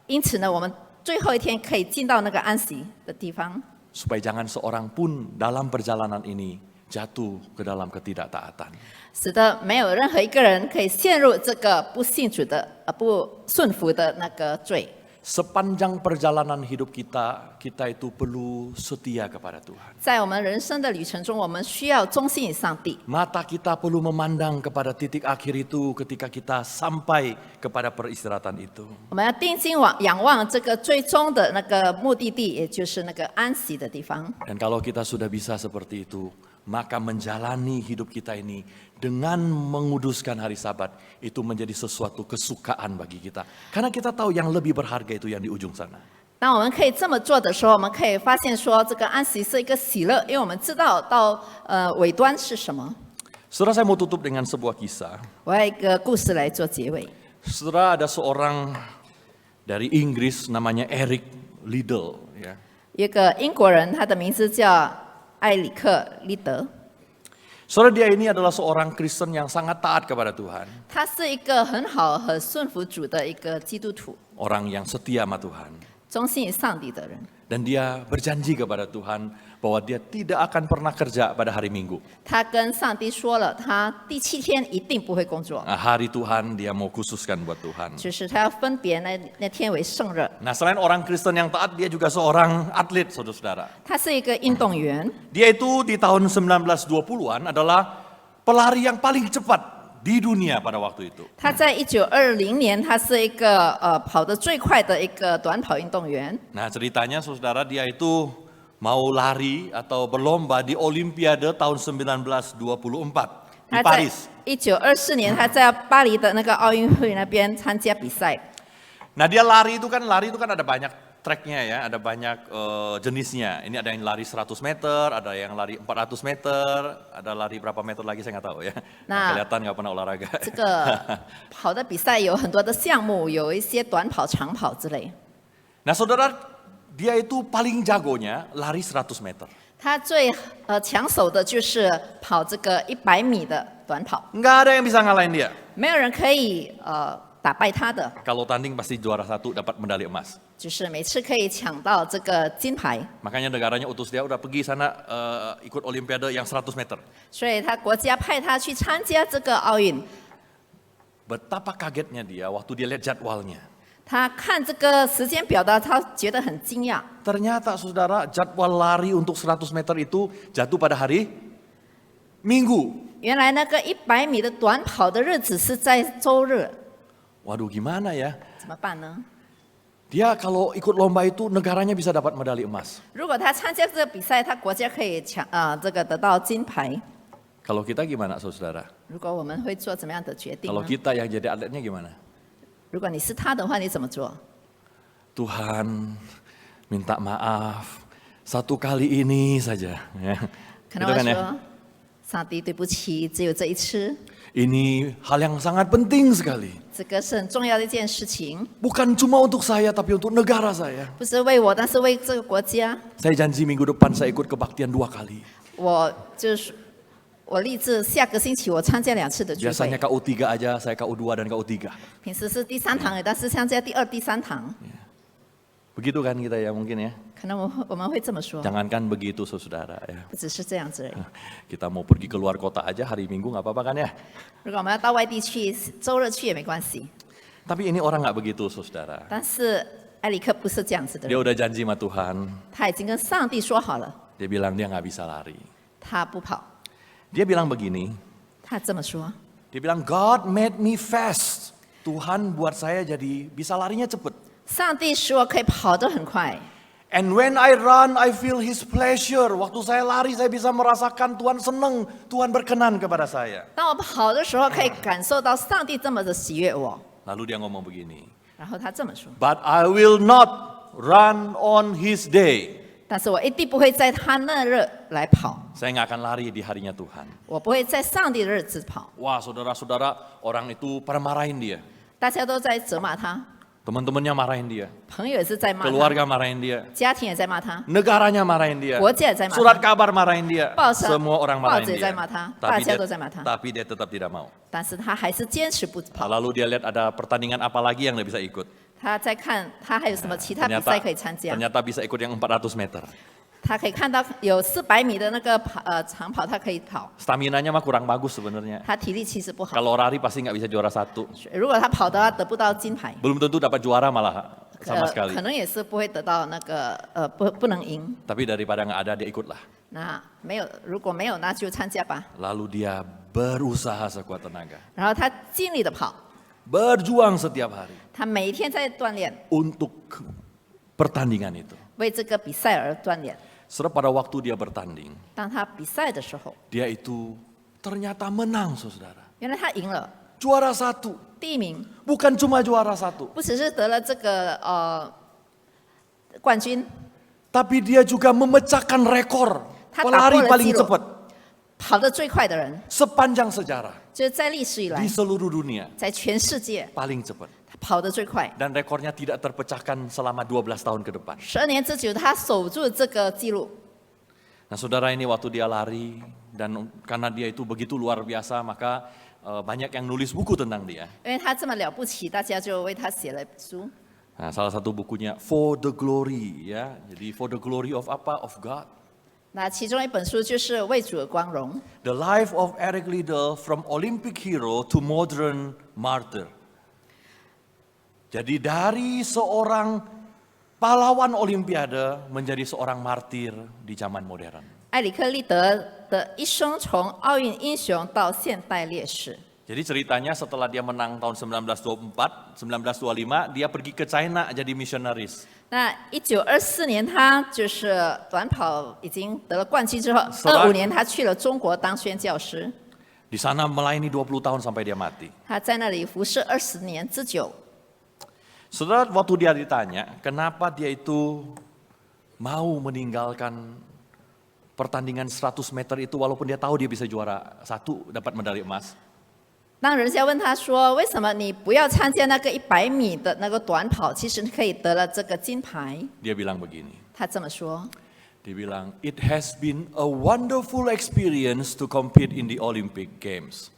因此呢，我们最后一天可以进到那个安息的地方， Supaya jangan seorang pun dalam perjalanan ini jatuh ke dalam ketidaktaatan. 使得没有任何一个人可以陷入这个不信主的不顺服的那个罪。 Sepanjang perjalanan hidup kita, kita itu perlu setia kepada Tuhan. 在我们人生的旅程中，我们需要忠心于上帝。 Mata kita perlu memandang kepada titik akhir itu ketika kita sampai kepada peristirahatan itu. 我们要定睛仰望这个最终的那个目的地，也就是那个安息的地方。 Dan kalau kita sudah bisa seperti itu, maka menjalani hidup kita ini dengan menguduskan hari Sabat itu menjadi sesuatu kesukaan bagi kita. Karena kita tahu yang lebih berharga itu yang di ujung sana. 当我们可以这么做的时候，我们可以发现说，这个安息是一个喜乐，因为我们知道到尾端是什么。 Saudara, saya mau tutup dengan sebuah kisah. 我要一个故事来做结尾。 Saudara, ada seorang dari Inggris namanya Eric Liddell. Ya. 一个英国人，他的名字叫埃里克·利德， Saudara, dia ini adalah seorang Kristen yang sangat taat kepada Tuhan. 他是一个很好、很顺服主的一个基督徒， Orang yang setia sama Tuhan. 忠心于上帝的人。 Dan dia berjanji kepada Tuhan bahwa dia tidak akan pernah kerja pada hari Minggu. 他跟上帝说了，他第7天一定不会工作， Nah, hari Tuhan dia mau khususkan buat Tuhan. 就是他要分别那天为圣日。 Nah, selain orang Kristen yang taat, dia juga seorang atlet, saudara-saudara. 他是一个运动员， Dia itu di tahun 1920-an adalah pelari yang paling cepat di dunia pada waktu itu. 他在1920年，他是一个跑得最快的一个短跑运动员。 Nah, ceritanya saudara, dia itu mau lari atau berlomba di Olimpiade tahun 1924di 他在 Paris. 1924年，他在巴黎的那个奥运会那边参加比赛。 Nah, dia lari itu kan ada banyak tracknya ya, ada banyak jenisnya. Ini ada yang lari 100 meter, ada yang lari 400 meter, ada lari berapa meter lagi saya nggak tahu ya. Nah, kelihatan nggak pernah olahraga. 这个跑的比赛有很多的项目，有一些短跑、长跑之类。 Nah, saudara, dia itu paling jagonya lari 100 meter. 他最抢手的就是跑这个100米的短跑， Nggak ada yang bisa ngalahin dia. 没有人可以打败他的， Kalau tanding pasti juara 1 dapat medali emas. 就是每次可以抢到这个金牌， Makanya negaranya utus dia udah pergi sana ikut olimpiade yang 100 meter. 所以他国家派他去参加这个奥运。 Betapa kagetnya dia waktu dia lihat jadwalnya. 他看这个时间表的，他觉得很惊讶。 Ternyata saudara jadwal lari untuk 100 meter itu jatuh pada hari Minggu. 原来那个100米的短跑的日子是在周日， Waduh gimana ya? 怎么办呢？ Dia kalau ikut lomba itu negaranya bisa dapat medali emas. 如果他参加这个比赛，他国家可以这个得到金牌。 Kalau kita gimana saudara? 如果我们会做怎么样的决定 Kalau 呢？ kita yang jadi atletnya gimana? 如果你是他的话，你怎么做？ Tuhan minta maaf 1 kali ini saja. Ya. 可 Gitu 能我 kan ya? 说，上帝对不起，只有这一次， Ini hal yang sangat penting sekali. 这个是很重要的一件事情， Bukan cuma untuk saya tapi untuk negara saya. 不是为我，但是为这个国家。 Saya janji minggu depan saya ikut kebaktian 2 kali. 我立志下个星期我参加2次的聚 Biasanya 会， KU3 aja, saya KU2 dan KU3. 平时是第3堂，但是参加第2、第3堂， Begitu kan kita ya mungkin ya. 可能我们会这么说， Jangankan begitu saudara ya. 不只是这样子而已。 Kita mau pergi keluar kota aja hari Minggu nggak apa-apa kan ya. 如果我们要到外地去，周日去也没关系。 Tapi ini orang nggak begitu saudara. 但是埃里克不是这样子的 Dia 人， udah janji sama Tuhan. 他已经跟上帝说好了， Dia bilang dia nggak bisa lari. 他不跑。 Dia bilang begini. 他这么说， Dia bilang God made me fast. Tuhan buat saya jadi bisa larinya cepet. 上帝使我可以跑得很快。 And when I run, I feel His pleasure. Waktu saya lari, saya bisa merasakan Tuhan senang, Tuhan berkenan kepada saya. 当我跑的时候，可以感受到上帝这么的喜悦我。 Lalu dia ngomong begini. 然后他这么说， But I will not run on His day. 但是我一定不会在他那日来跑， Saya nggak akan lari di harinya Tuhan. 我不会在上帝的日子跑。 Wah saudara-saudara, orang itu pada marahin dia. 大家都在责骂他， Teman-temannya marahin dia. 朋友也是在骂他， Keluarga marahin dia. 家庭也在骂他， Negaranya marahin dia. 国家也在骂 Surat 他， kabar marahin dia.报纸- Semua orang marahin 报纸也 dia. 在骂他， Tapi 大家 dia, 都在骂他。 tapi dia tetap tidak mau. 但是他还是坚持不跑。 Lalu dia lihat ada pertandingan apa lagi yang dia bisa ikut. 他在看他还有什么其他比赛可以参加， Ternyata bisa ikut yang 400 meter. 他可以看到有400米的那个长跑，他可以跑。 Stamina-nya mah kurang bagus sebenarnya. 他体力其实不好， Kalau lari pasti nggak bisa juara 1. 如果他跑的话得不到金牌， Belum tentu dapat juara malah sama sekali. 可能也是不会得到那个不能赢。 Tapi daripada nggak ada dia ikutlah. 那没有，如果没有那就参加吧。 Lalu dia berusaha sekuat tenaga. 然后他尽力的跑， Berjuang setiap hari 他每一天在锻炼， untuk pertandingan itu. 为这个比赛而锻炼。 Sebab pada waktu dia bertanding, 当他比赛的时候， dia itu ternyata menang saudara. 原来他赢了 Juara 1. 第1名， Bukan cuma juara 1. 不只是得了这个冠军， Tapi dia juga memecahkan rekor 他打破 pelari 了 paling 纪录 cepat 跑得最快的人， sepanjang sejarah 就是在历史以来 di，seluruh dunia 在全世界 paling cepat. 他跑得最快。 Dan rekornya tidak terpecahkan selama 12 tahun ke depan. 12年之久，他守住这个记录。 Nah saudara ini waktu dia lari dan karena dia itu begitu luar biasa maka banyak yang nulis buku tentang dia. 因为他这么了不起，大家就为他写了书。 Nah, salah satu bukunya For the Glory ya. Jadi for the glory of apa? Of God. 那其中一本书就是为主的光荣， The life of Eric Liddell from Olympic hero to modern martyr. Jadi dari seorang pahlawan Olimpiade menjadi seorang martir di zaman modern. 埃里克利德的一生从奥运英雄到现代烈士。 Jadi ceritanya setelah dia menang tahun 1924, 1925 dia pergi ke China jadi misionaris. 那1924年，他就是短跑已经得了冠军之后是吧，25年他去了中国当宣教师， Di sana melayani 20 tahun sampai dia mati. 他在那里服侍20年之久。 Saudara, waktu dia ditanya, kenapa dia itu mau meninggalkan pertandingan 100 meter itu walaupun dia tahu dia bisa juara 1, dapat medali emas. 当人家问他说：“为什么你不要参加那个100米的那个短跑？其实可以得了这个金牌。 Dia bilang begini, ”他这么说：“ Dia bilang, it has been a wonderful experience to compete in the Olympic Games.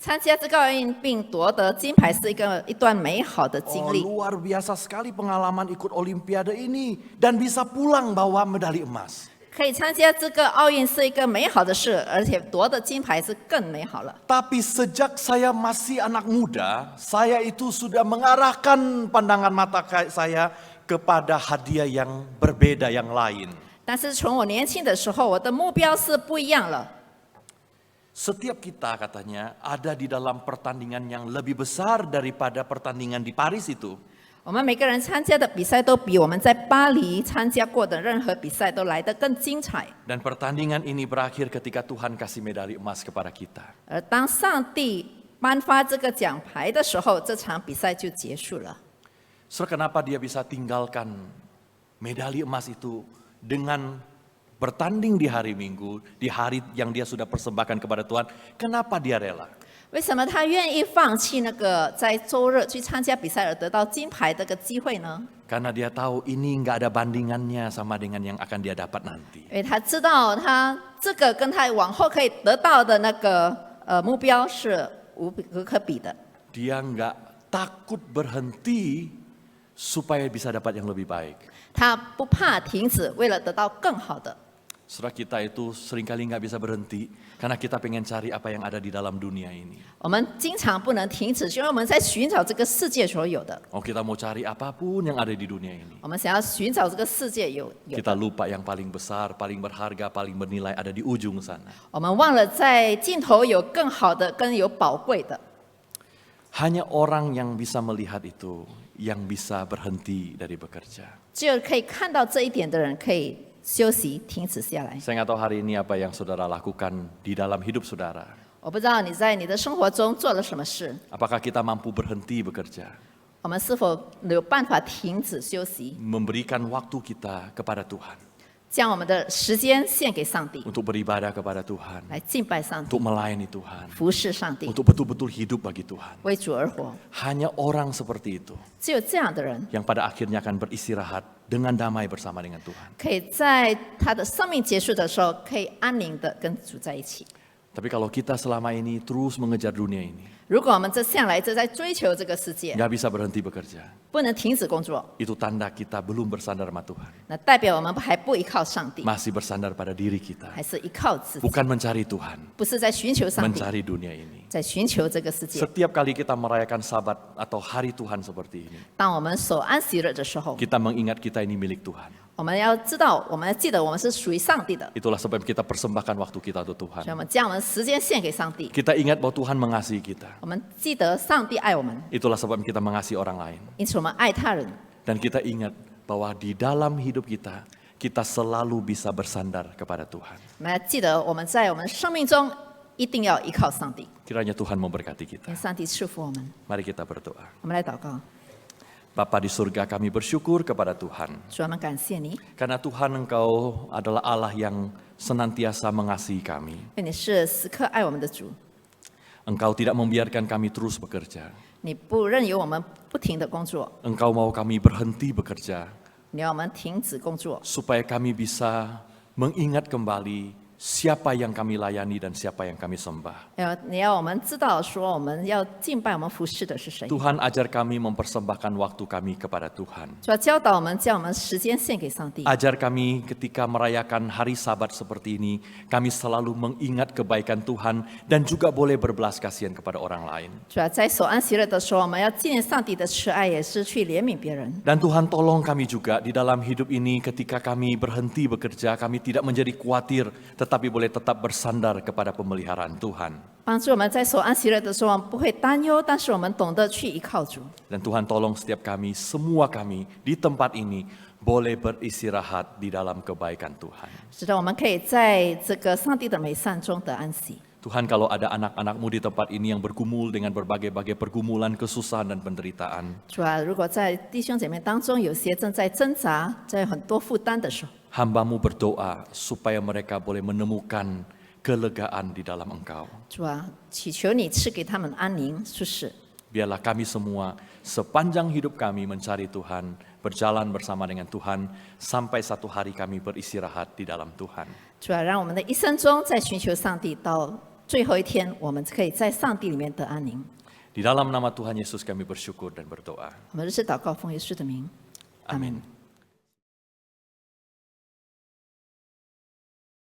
参加这个奥运并夺得金牌是一段美好的经 Oh, 历。 luar biasa sekali pengalaman ikut Olimpiade ini dan bisa pulang bawa medali emas. 可以参加这个奥运是一个美好的事，而且夺得金牌是更美好了。 Tapi sejak saya masih anak muda, saya itu sudah mengarahkan pandangan mata saya kepada hadiah yang berbeda yang lain. 但是从我年轻的时候，我的目标是不一样了。 Setiap kita katanya ada di dalam pertandingan yang lebih besar daripada pertandingan di Paris itu. 我们每个人参加的比赛都比我们在巴黎参加过的任何比赛都来得更精彩。 Dan pertandingan ini berakhir ketika Tuhan kasih medali emas kepada kita. 而当上帝颁发这个奖牌的时候，这场比赛就结束了。 Saudara, kenapa dia bisa tinggalkan medali emas itu dengan bertanding di hari Minggu, di hari yang dia sudah persembahkan kepada Tuhan? Kenapa dia rela? 为什么他愿意放弃那个在周日去参加比赛而得到金牌这个机会呢？ Karena dia tahu ini nggak ada bandingannya sama dengan yang akan dia dapat nanti. 因为他知道他这个跟他往后可以得到的那个目标是无可比的。 Dia nggak takut berhenti supaya bisa dapat yang lebih baik. 他不怕停止，为了得到更好的。 Saudara, kita itu seringkali nggak bisa berhenti karena kita pengen cari apa yang ada di dalam dunia ini. 我们经常不能停止，因为我们在寻找这个世界所有的。 Oh, kita mau cari apapun yang ada di dunia ini. 我们想要寻找这个世界有。 Kita lupa yang paling besar, paling berharga, paling bernilai ada di ujung sana. 我们忘了在尽头有更好的、更有宝贵的。 Hanya orang yang bisa melihat itu, yang bisa berhenti dari bekerja. 只有可以看到这一点的人，可以休息、停止下来。 Saya nggak tahu hari ini apa yang saudara lakukan di dalam hidup saudara. 我不知道你在你的生活中做了什么事， Apakah kita mampu berhenti bekerja? 我们是否有办法停止休息， Memberikan waktu kita kepada Tuhan. 将我们的时间献给上帝， Untuk beribadah kepada Tuhan. 来敬拜上帝 Untuk，melayani Tuhan. 服侍上帝， Untuk betul-betul hidup bagi Tuhan. 为主而活。 Hanya orang seperti itu 只有这样的人， yang pada akhirnya akan beristirahat dengan damai bersama dengan Tuhan. 可以在他的生命结束的时候，可以安宁的跟主在一起。 Tapi kalau kita selama ini terus mengejar dunia ini, 如果我们这向来一直在追求这个世界， nggak bisa berhenti bekerja, 不能停止工作， itu tanda kita belum bersandar sama Tuhan. 那代表我们还不依靠上帝， Masih bersandar pada diri kita. 还是依靠自己， Bukan mencari Tuhan, 不是在寻求上帝， mencari dunia ini. 在寻求这个世界。 Setiap kali kita merayakan Sabat atau hari Tuhan seperti ini, 当我们守安息日的时候， kita mengingat kita ini milik Tuhan. 我们要知道，我们要记得我们是属于上帝的， Itulah sebab kita persembahkan waktu kita untuk 所以 Tuhan. 我们将我们的时间献给上帝。 Kita ingat bahwa Tuhan mengasihi kita. 我们记得上帝爱我们， Itulah sebab kita mengasihi orang lain. 因此我们爱他人。 Dan kita ingat bahwa di dalam hidup kita, kita selalu bisa bersandar kepada Tuhan. 我们要记得，我们在我们生命中一定要依靠上帝， Kiranya Tuhan memberkati kita. 愿上帝赐福我们。 Mari kita berdoa. 我们来祷告， Bapa di surga, kami bersyukur kepada Tuhan. 主，我们感谢你， Karena Tuhan Engkau adalah Allah yang senantiasa mengasihi kami. 因为你是时刻爱我们的主， Engkau tidak membiarkan kami terus bekerja. 你不任由我们不停的工作， Engkau mau kami berhenti bekerja 你要我们停止工作， supaya kami bisa mengingat kembali siapa yang kami layani dan siapa yang kami sembah. 你要我们知道说我们要敬拜我们服侍的是谁。 Tuhan ajar kami mempersembahkan waktu kami kepada Tuhan. 主要教导我们将我们时间献给上帝。 Ajar kami ketika merayakan hari Sabat seperti ini, kami selalu mengingat kebaikan Tuhan dan juga boleh berbelas kasihan kepada orang lain. 主要在守安息日的时候，我们要纪念上帝的慈爱，也是去怜悯别人。 Dan Tuhan tolong kami juga di dalam hidup ini ketika kami berhenti bekerja, kami tidak menjadi khawatir, tetapi boleh tetap bersandar kepada pemeliharaan Tuhan. 帮助我们在守安息日的时候，我们不会担忧，但是我们懂得去依靠主。 Dan Tuhan tolong setiap kami, semua kami di tempat ini boleh beristirahat di dalam kebaikan Tuhan. 使得我们可以在这个上帝的美善中得安息。 Tuhan, kalau ada anak-anakmu di tempat ini yang bergumul dengan berbagai-bagai pergumulan, kesusahan, dan penderitaan, 主啊，如果在弟兄姐妹当中有些正在挣扎，在很多负担的时候， hamba-Mu berdoa supaya mereka boleh menemukan kelegaan di dalam Engkau. 主啊，祈求你赐给他们安宁舒适。 Biarlah kami semua sepanjang hidup kami mencari Tuhan berjalan bersama dengan Tuhan sampai satu hari kami beristirahat di dalam Tuhan. 主啊，让我们的一生中在寻求上帝，到最后一天，我们可以在上帝里面得安宁。 Di dalam nama Tuhan Yesus kami bersyukur dan berdoa. 我们是祷告奉耶稣的名，阿门。